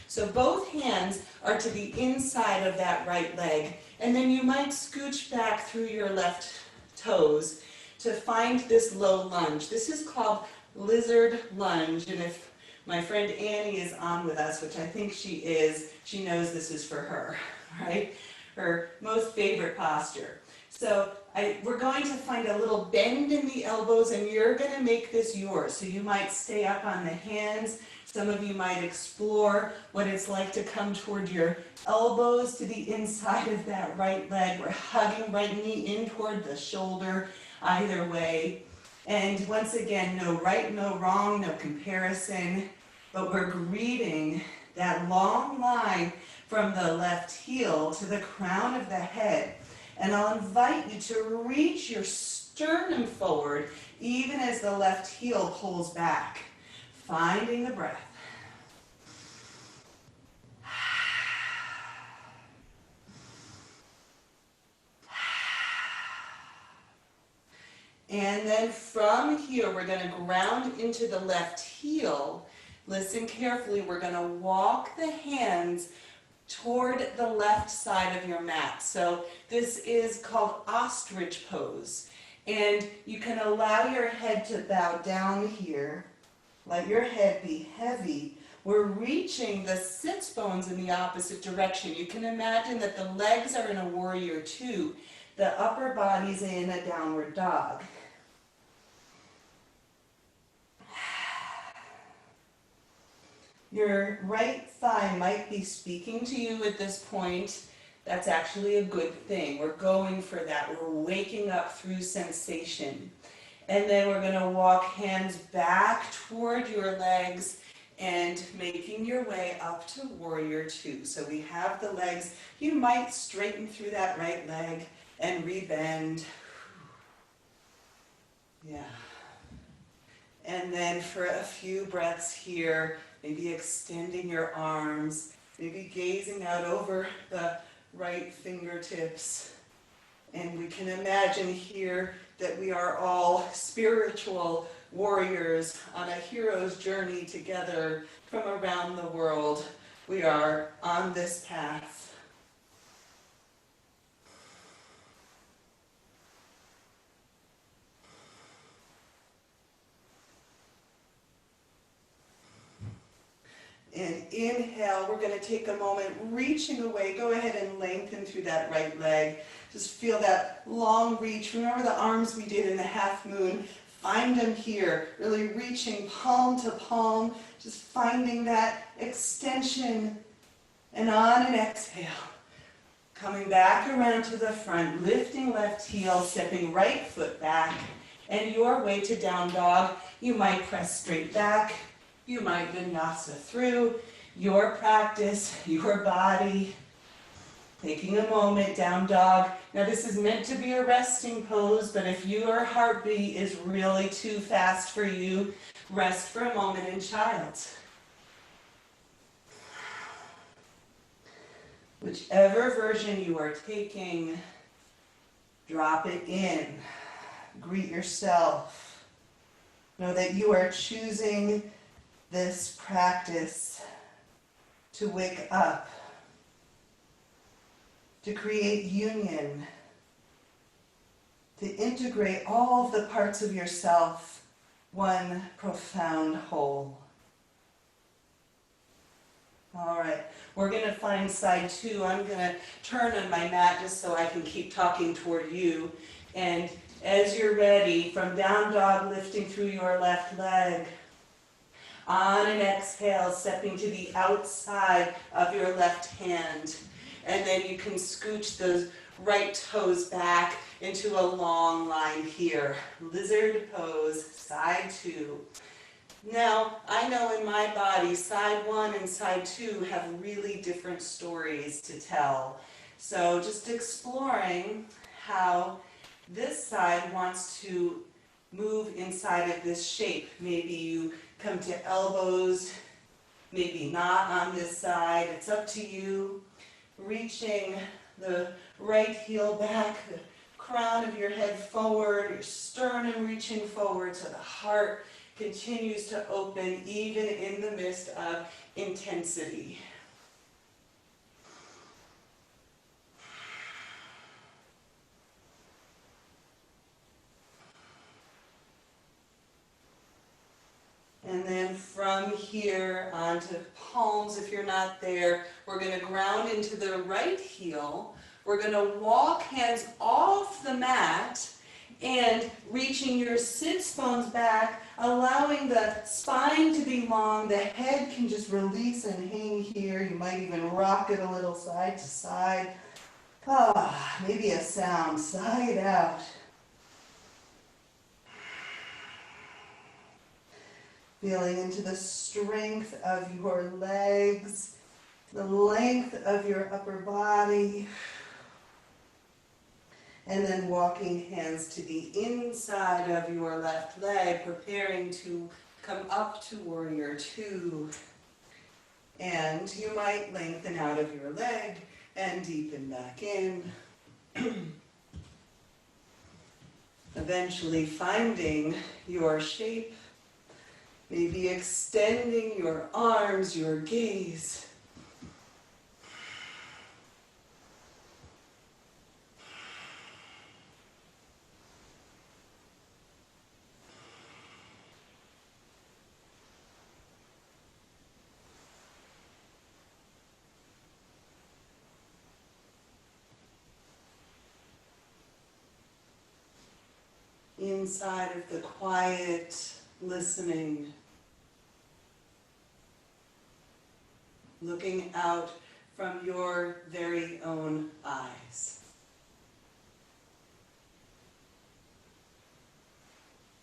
So both hands are to the inside of that right leg, and then you might scooch back through your left toes to find this low lunge. This is called lizard lunge, and if my friend Annie is on with us, which I think she is, she knows this is for her, right? Her most favorite posture. So we're going to find a little bend in the elbows, and you're going to make this yours. So you might stay up on the hands. Some of you might explore what it's like to come toward your elbows to the inside of that right leg. We're hugging right knee in toward the shoulder, either way. And once again, no right, no wrong, no comparison, but we're greeting that long line from the left heel to the crown of the head. And I'll invite you to reach your sternum forward even as the left heel pulls back, finding the breath. And then from here, we're going to ground into the left heel. Listen carefully. We're going to walk the hands toward the left side of your mat. So this is called Ostrich Pose. And you can allow your head to bow down here. Let your head be heavy. We're reaching the sits bones in the opposite direction. You can imagine that the legs are in a warrior two. The upper body's in a downward dog. Your right thigh might be speaking to you at this point. That's actually a good thing. We're going for that. We're waking up through sensation. And then we're going to walk hands back toward your legs and making your way up to warrior two. So we have the legs. You might straighten through that right leg and rebend. Yeah. And then for a few breaths here, maybe extending your arms, maybe gazing out over the right fingertips. And we can imagine here that we are all spiritual warriors on a hero's journey together from around the world. We are on this path. And inhale, we're going to take a moment, reaching away. Go ahead and lengthen through that right leg. Just feel that long reach. Remember the arms we did in the half moon? Find them here, really reaching palm to palm, just finding that extension. And on an exhale, coming back around to the front, lifting left heel, stepping right foot back, and your way to down dog. You might press straight back. You might vinyasa through your practice, your body. Taking a moment, down dog. Now this is meant to be a resting pose, but if your heartbeat is really too fast for you, rest for a moment in child. Whichever version you are taking, drop it in. Greet yourself. Know that you are choosing this practice to wake up, to create union, to integrate all of the parts of yourself, one profound whole. All right, we're going to find side two. I'm going to turn on my mat just so I can keep talking toward you. And as you're ready, from down dog, lifting through your left leg. On an exhale, stepping to the outside of your left hand. And then you can scooch those right toes back into a long line here. Lizard pose, side two. Now, I know in my body, side one and side two have really different stories to tell. So just exploring how this side wants to move inside of this shape. Maybe you come to elbows, maybe not on this side. It's up to you. Reaching the right heel back, the crown of your head forward, your sternum reaching forward so the heart continues to open even in the midst of intensity. And then from here onto palms, if you're not there, we're going to ground into the right heel. We're going to walk hands off the mat and reaching your sits bones back, allowing the spine to be long. The head can just release and hang here. You might even rock it a little side to side. Maybe a sound side out. Feeling into the strength of your legs, the length of your upper body, and then walking hands to the inside of your left leg, preparing to come up to Warrior Two. And you might lengthen out of your leg and deepen back in. Eventually finding your shape. Maybe extending your arms, your gaze. Inside of the quiet, listening, looking out from your very own eyes.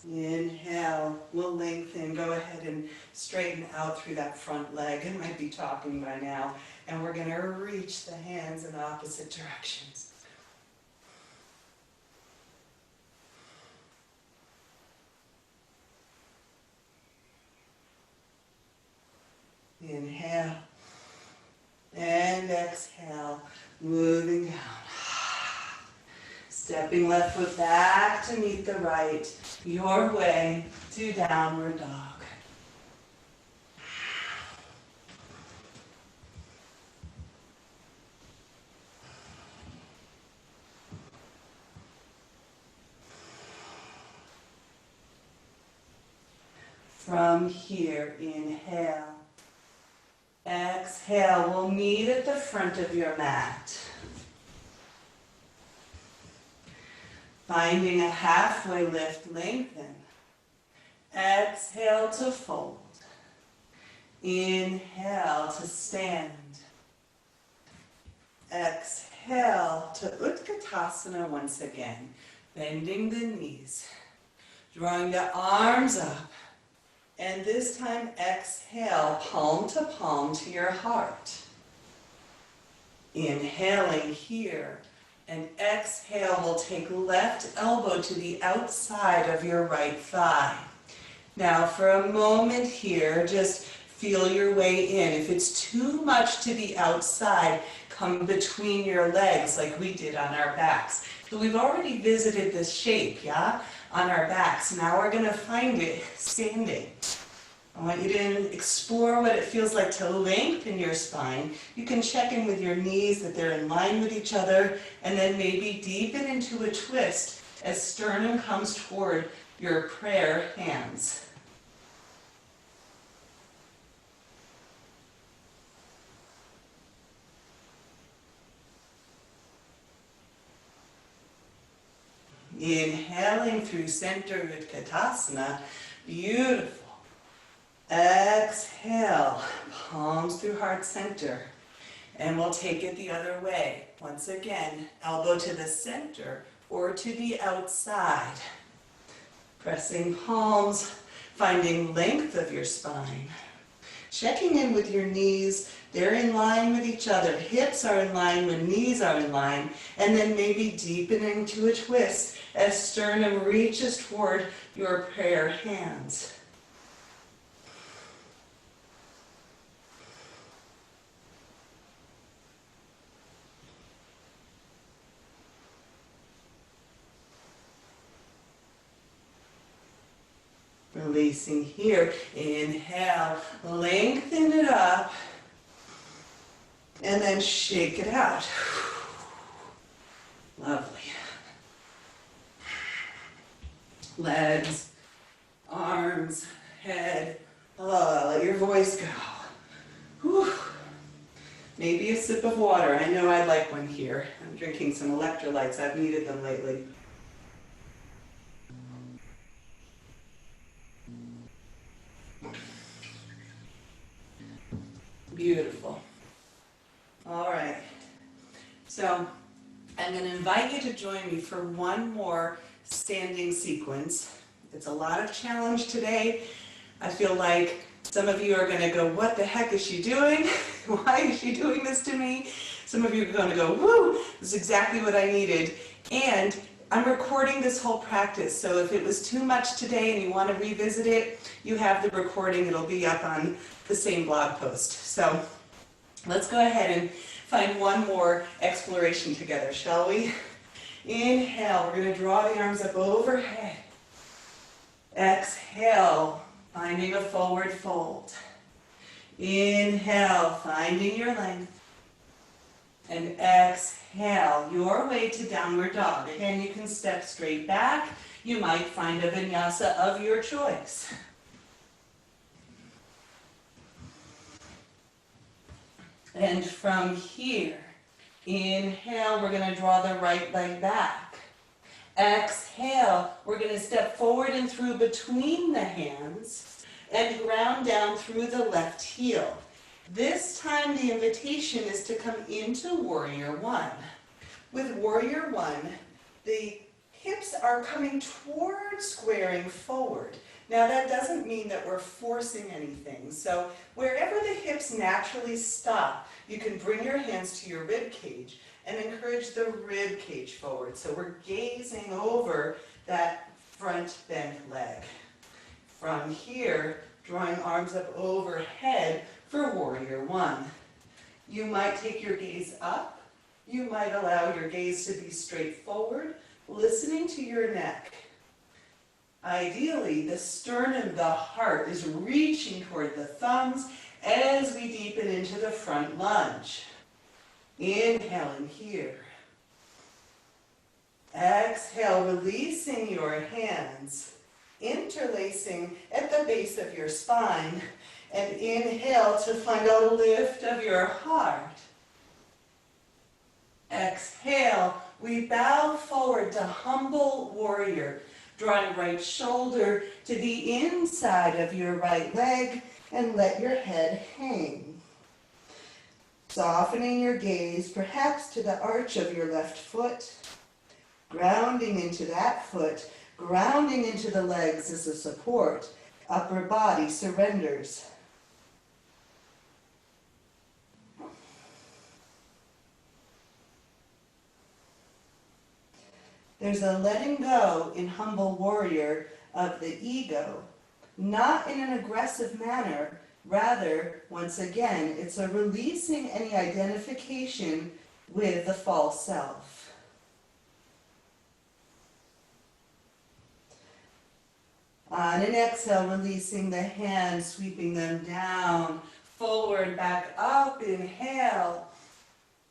Inhale, we'll lengthen, go ahead and straighten out through that front leg. I might be talking by now. And we're going to reach the hands in opposite directions. Inhale and exhale, moving down. Stepping left foot back to meet the right, your way to downward dog. From here, inhale. Exhale, we'll meet at the front of your mat. Finding a halfway lift, lengthen. Exhale to fold. Inhale to stand. Exhale to Utkatasana once again. Bending the knees. Drawing the arms up. And this time, exhale, palm to your heart. Inhaling here, and exhale, we'll take left elbow to the outside of your right thigh. Now, for a moment here, just feel your way in. If it's too much to the outside, come between your legs like we did on our backs. So we've already visited this shape, yeah? On our backs. Now we're going to find it standing. I want you to explore what it feels like to lengthen your spine. You can check in with your knees that they're in line with each other, and then maybe deepen into a twist as sternum comes toward your prayer hands. Inhaling through center Utkatasana, beautiful. Exhale, palms through heart center. And we'll take it the other way. Once again, elbow to the center or to the outside. Pressing palms, finding length of your spine. Checking in with your knees, they're in line with each other. Hips are in line when knees are in line. And then maybe deepening to a twist as sternum reaches toward your prayer hands. Releasing here. Inhale, lengthen it up, and then shake it out. Lovely. Legs, arms, head. Oh, let your voice go. Whew. Maybe a sip of water. I know I'd like one here. I'm drinking some electrolytes. I've needed them lately. Beautiful. All right. So I'm going to invite you to join me for one more standing sequence. It's a lot of challenge today. I feel like some of you are going to go, what the heck is she doing? Why is she doing this to me? Some of you are going to go, woo, this is exactly what I needed. And I'm recording this whole practice, so if it was too much today and you want to revisit it, you have the recording. It'll be up on the same blog post. So let's go ahead and find one more exploration together, shall we? Inhale, we're going to draw the arms up overhead. Exhale, finding a forward fold. Inhale, finding your length. And exhale, your way to downward dog. Again, you can step straight back. You might find a vinyasa of your choice. And from here, inhale, we're going to draw the right leg back. Exhale, we're going to step forward and through between the hands and ground down through the left heel. This time the invitation is to come into Warrior One. With Warrior One, the hips are coming towards squaring forward. Now that doesn't mean that we're forcing anything. So wherever the hips naturally stop, you can bring your hands to your rib cage and encourage the rib cage forward. So we're gazing over that front bent leg. From here, drawing arms up overhead for Warrior One. You might take your gaze up. You might allow your gaze to be straight forward, listening to your neck. Ideally, the sternum, the heart, is reaching toward the thumbs as we deepen into the front lunge. Inhaling here. Exhale, releasing your hands, interlacing at the base of your spine, and inhale to find a lift of your heart. Exhale, we bow forward to humble warrior, drawing right shoulder to the inside of your right leg and let your head hang. Softening your gaze perhaps to the arch of your left foot, grounding into that foot, grounding into the legs as a support. Upper body surrenders. There's a letting go in humble warrior of the ego, not in an aggressive manner. Rather, once again, it's a releasing any identification with the false self. On an exhale, releasing the hands, sweeping them down, forward, back up, inhale.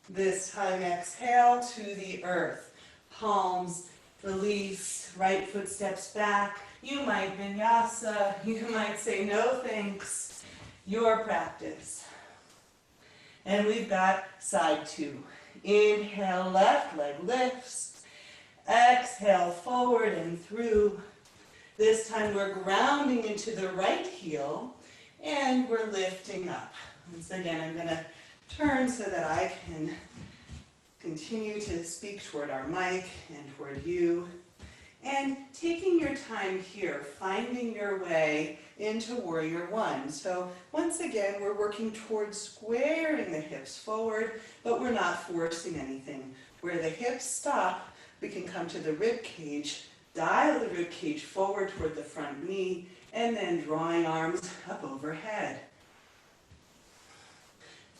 This time, exhale to the earth. Palms release, right foot steps back. You might vinyasa, you might say no thanks, your practice. And we've got side two. Inhale, left leg lifts. Exhale, forward and through. This time we're grounding into the right heel and we're lifting up. Once again, I'm going to turn so that I can continue to speak toward our mic and toward you. And taking your time here, finding your way into Warrior One. So once again, we're working towards squaring the hips forward, but we're not forcing anything. Where the hips stop, we can come to the rib cage, dial the rib cage forward toward the front knee, and then drawing arms up overhead.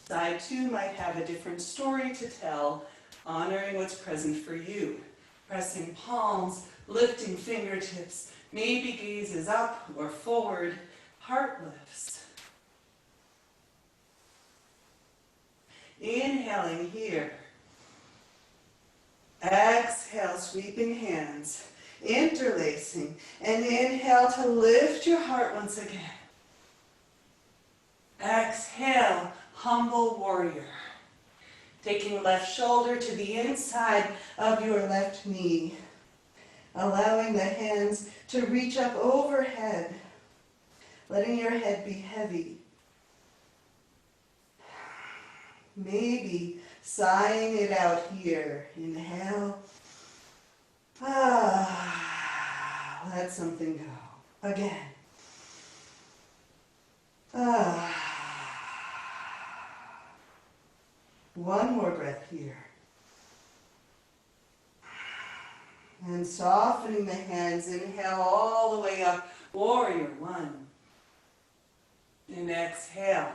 Side two might have a different story to tell, honoring what's present for you. Pressing palms, lifting fingertips, maybe gazes up or forward, heart lifts. Inhaling here. Exhale, sweeping hands, interlacing, and inhale to lift your heart once again. Exhale, humble warrior. Taking left shoulder to the inside of your left knee. Allowing the hands to reach up overhead. Letting your head be heavy. Maybe sighing it out here. Inhale. Let something go. Again. One more breath here. And softening the hands, inhale all the way up, warrior one. And exhale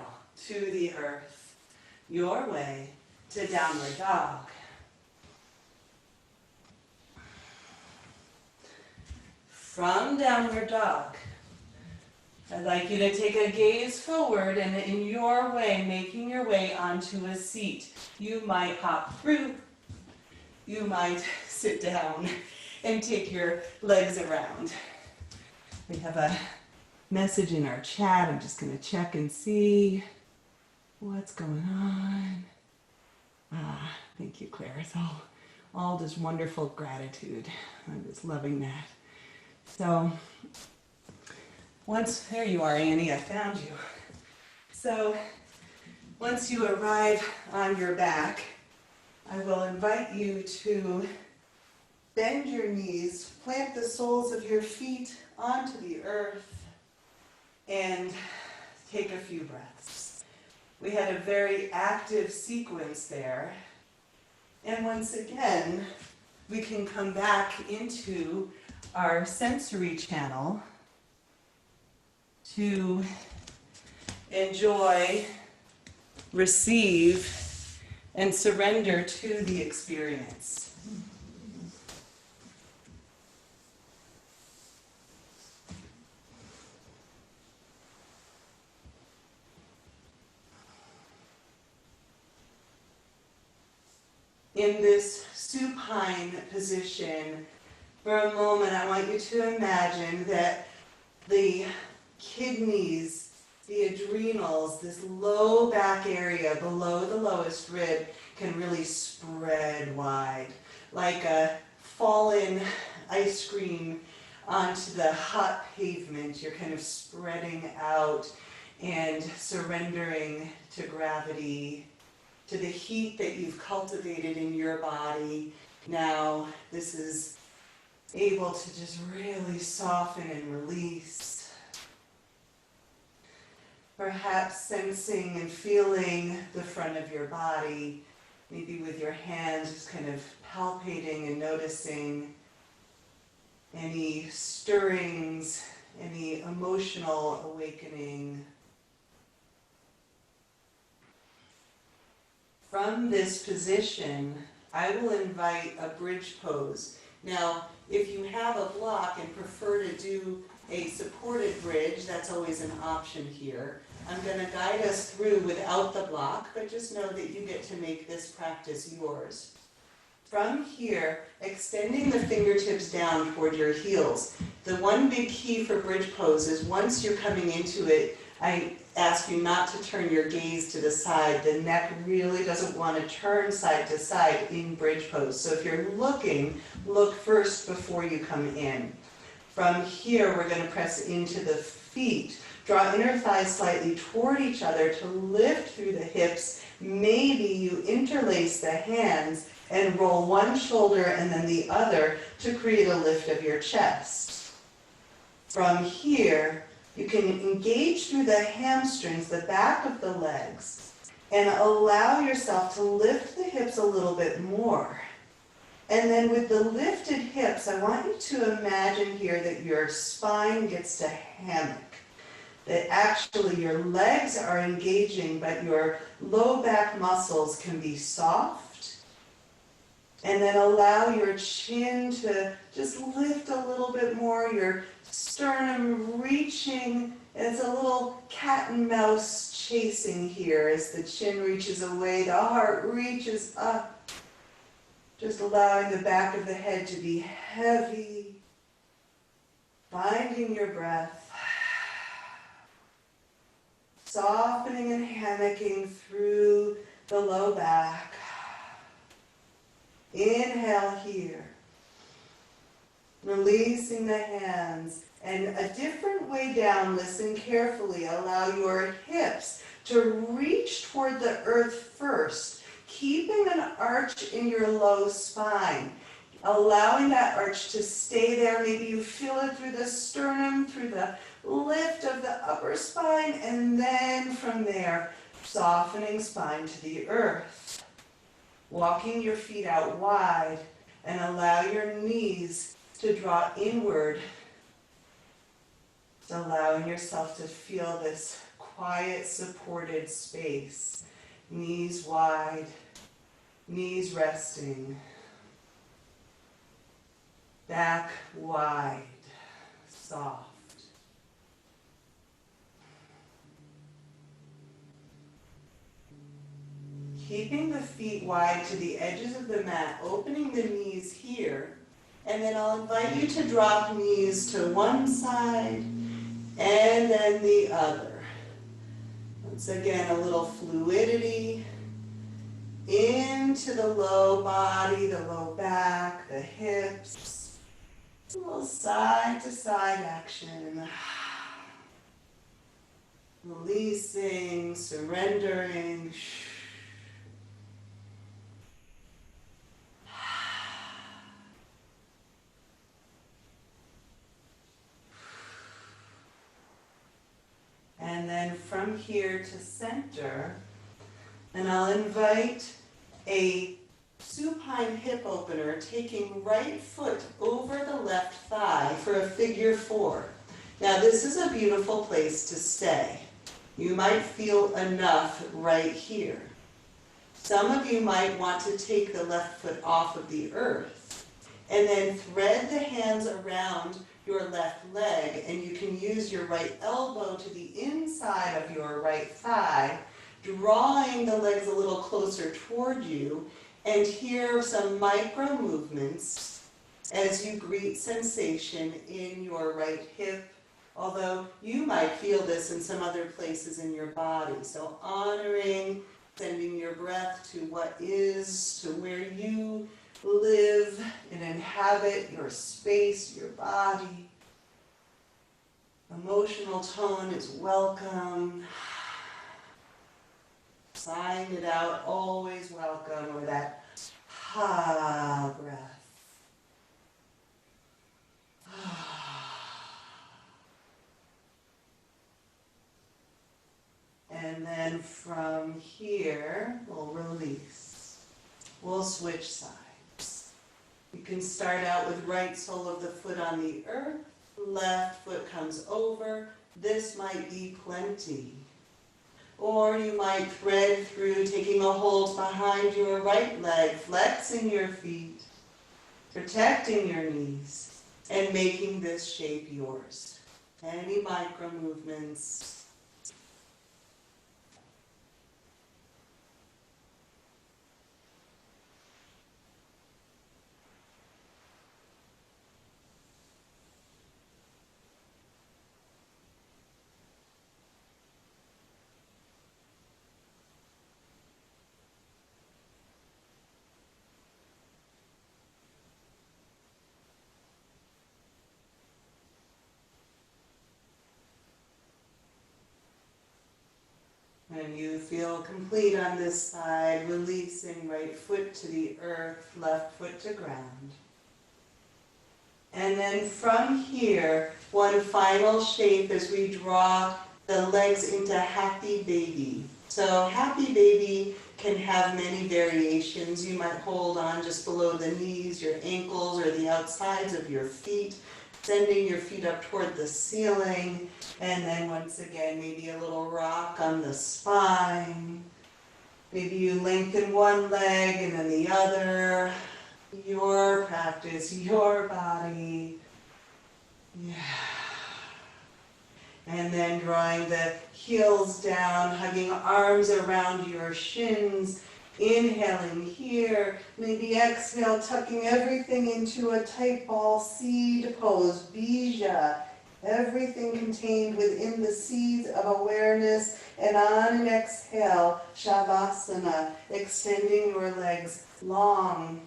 to the earth, your way to downward dog. From downward dog, I'd like you to take a gaze forward and in your way, making your way onto a seat. You might hop through, you might sit down and take your legs around. We have a message in our chat. I'm just going to check and see what's going on. Thank you, Claire. It's all just wonderful gratitude. I'm just loving that. So, there you are, Annie, I found you. So, once you arrive on your back, I will invite you to bend your knees, plant the soles of your feet onto the earth, and take a few breaths. We had a very active sequence there. And once again, we can come back into our sensory channel to enjoy, receive, and surrender to the experience. In this supine position, for a moment, I want you to imagine that the kidneys, the adrenals, this low back area below the lowest rib can really spread wide, like a fallen ice cream onto the hot pavement. You're kind of spreading out and surrendering to gravity, to the heat that you've cultivated in your body. Now, this is able to just really soften and release. Perhaps sensing and feeling the front of your body, maybe with your hands just kind of palpating and noticing any stirrings, any emotional awakening. From this position, I will invite a bridge pose. Now, if you have a block and prefer to do a supported bridge, that's always an option here. I'm going to guide us through without the block, but just know that you get to make this practice yours. From here, extending the fingertips down toward your heels. The one big key for bridge pose is once you're coming into it, I ask you not to turn your gaze to the side. The neck really doesn't want to turn side to side in bridge pose. So if you're looking, look first before you come in. From here, we're going to press into the feet. Draw inner thighs slightly toward each other to lift through the hips. Maybe you interlace the hands and roll one shoulder and then the other to create a lift of your chest. From here, you can engage through the hamstrings, the back of the legs, and allow yourself to lift the hips a little bit more. And then with the lifted hips, I want you to imagine here that your spine gets to hammock. That actually your legs are engaging, but your low back muscles can be soft And then allow your chin to just lift a little bit more, your sternum reaching. It's a little cat and mouse chasing here as the chin reaches away, the heart reaches up. Just allowing the back of the head to be heavy, finding your breath, softening and hammocking through the low back. Inhale here, releasing the hands, and a different way down, listen carefully, allow your hips to reach toward the earth first, keeping an arch in your low spine, allowing that arch to stay there. Maybe you feel it through the sternum, through the lift of the upper spine, and then from there, softening spine to the earth. Walking your feet out wide and allow your knees to draw inward. So allowing yourself to feel this quiet, supported space. Knees wide, knees resting. Back wide, soft. Keeping the feet wide to the edges of the mat, opening the knees here, and then I'll invite you to drop knees to one side and then the other. Once again, a little fluidity into the low body, the low back, the hips. A little side to side action. Releasing, surrendering. And then from here to center, and I'll invite a supine hip opener, taking right foot over the left thigh for a figure 4. Now this is a beautiful place to stay. You might feel enough right here. Some of you might want to take the left foot off of the earth and then thread the hands around your left leg, and you can use your right elbow to the inside of your right thigh, drawing the legs a little closer toward you, and here are some micro movements as you greet sensation in your right hip, although you might feel this in some other places in your body. So honoring, sending your breath to what is, to where you live and inhabit your space, your body. Emotional tone is welcome. Sighing it out, always welcome, or that ha breath. And then from here, we'll release. We'll switch sides. You can start out with right sole of the foot on the earth, left foot comes over. This might be plenty. Or you might thread through, taking a hold behind your right leg, flexing your feet, protecting your knees, and making this shape yours. Any micro movements. When you feel complete on this side, releasing right foot to the earth, left foot to ground. And then from here, one final shape as we draw the legs into happy baby. So happy baby can have many variations. You might hold on just below the knees, your ankles, or the outsides of your feet, sending your feet up toward the ceiling, and then once again, maybe a little rock on the spine. Maybe you lengthen one leg and then the other. Your practice, your body. Yeah. And then drawing the heels down, hugging arms around your shins. Inhaling here, maybe exhale, tucking everything into a tight ball seed pose, bija. Everything contained within the seeds of awareness. And on an exhale, shavasana, extending your legs long,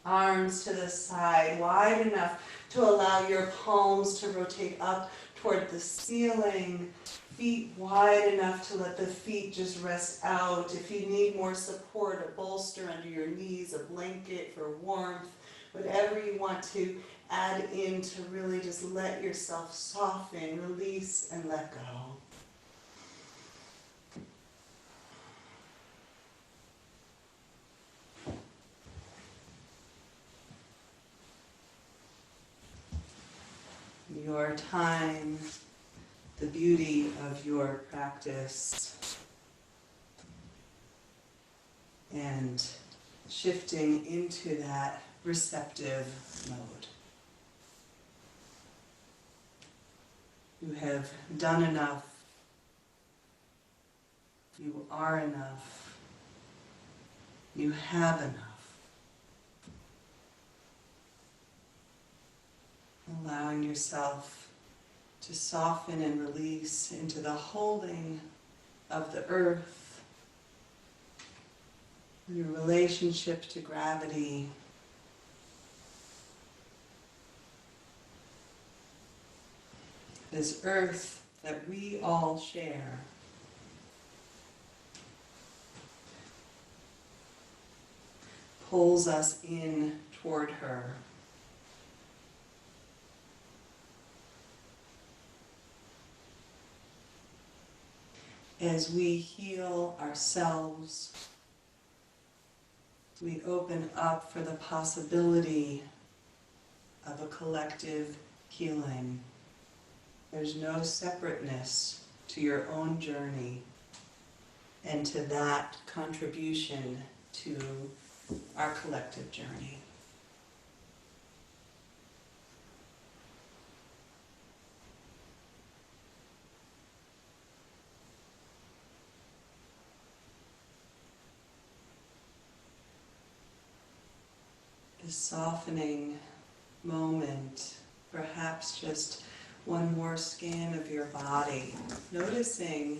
arms to the side, wide enough to allow your palms to rotate up toward the ceiling. Feet wide enough to let the feet just rest out. If you need more support, a bolster under your knees, a blanket for warmth, whatever you want to add in to really just let yourself soften, release, and let go. Your time, the beauty of your practice, and shifting into that receptive mode. You have done enough. You are enough. You have enough. Allowing yourself to soften and release into the holding of the earth, your relationship to gravity, this earth that we all share. Pulls us in toward her. As we heal ourselves, we open up for the possibility of a collective healing. There's no separateness to your own journey and to that contribution to our collective journey. The softening moment, perhaps just one more scan of your body, noticing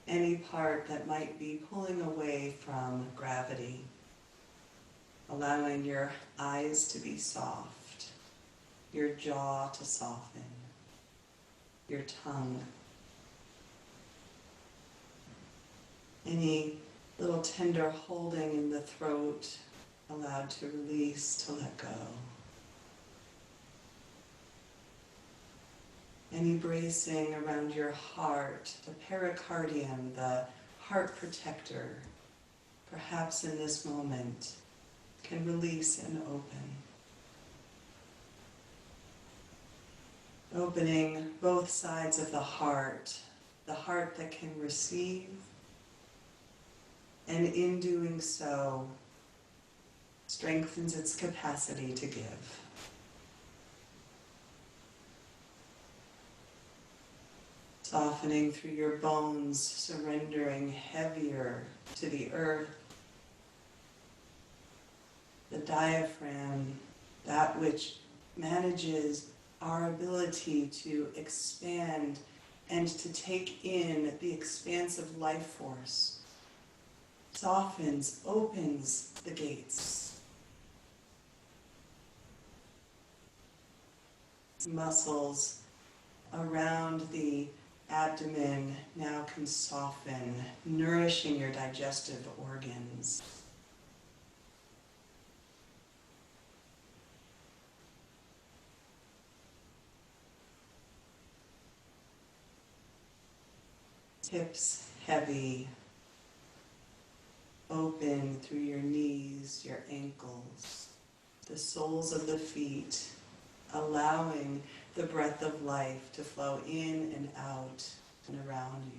any part that might be pulling away from gravity, allowing your eyes to be soft, your jaw to soften, your tongue, any little tender holding in the throat, allowed to release, to let go. Any bracing around your heart, the pericardium, the heart protector, perhaps in this moment, can release and open. Opening both sides of the heart that can receive, and in doing so, strengthens its capacity to give. Softening through your bones, surrendering heavier to the earth. The diaphragm, that which manages our ability to expand and to take in the expansive life force, softens, opens the gates. Muscles around the abdomen now can soften, nourishing your digestive organs. Hips heavy, open through your knees, your ankles, the soles of the feet, allowing the breath of life to flow in and out and around you.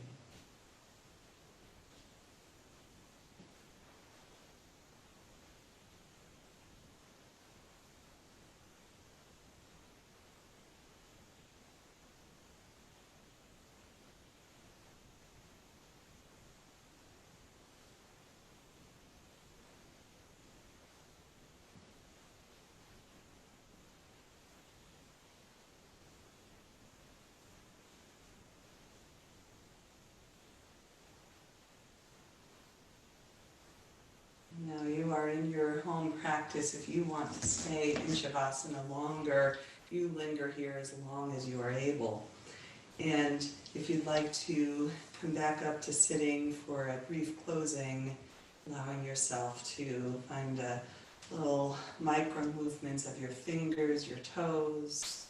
own practice, if you want to stay in Shavasana longer, you linger here as long as you are able. And if you'd like to come back up to sitting for a brief closing, allowing yourself to find a little micro movements of your fingers, your toes,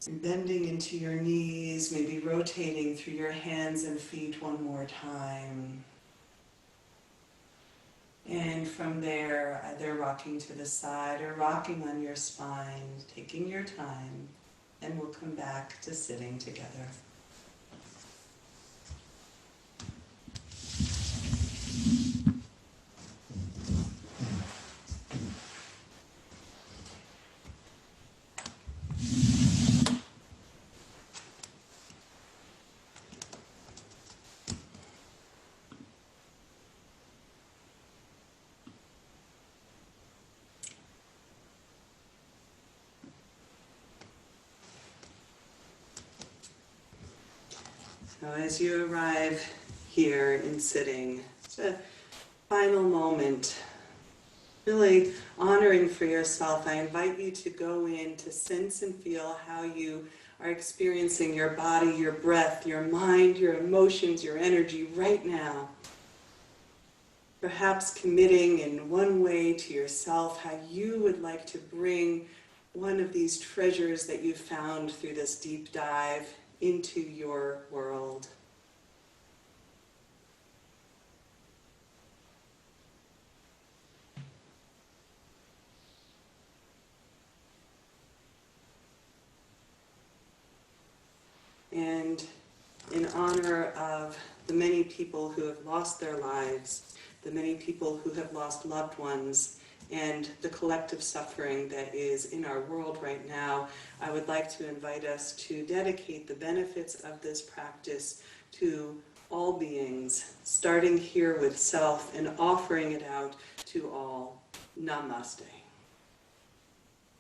and bending into your knees, maybe rotating through your hands and feet one more time. And from there, either rocking to the side or rocking on your spine, taking your time, and we'll come back to sitting together. So as you arrive here in sitting, it's a final moment, really honoring for yourself. I invite you to go in to sense and feel how you are experiencing your body, your breath, your mind, your emotions, your energy right now. Perhaps committing in one way to yourself how you would like to bring one of these treasures that you found through this deep dive into your world. And in honor of the many people who have lost their lives, the many people who have lost loved ones, and the collective suffering that is in our world right now, I would like to invite us to dedicate the benefits of this practice to all beings, starting here with self and offering it out to all. Namaste.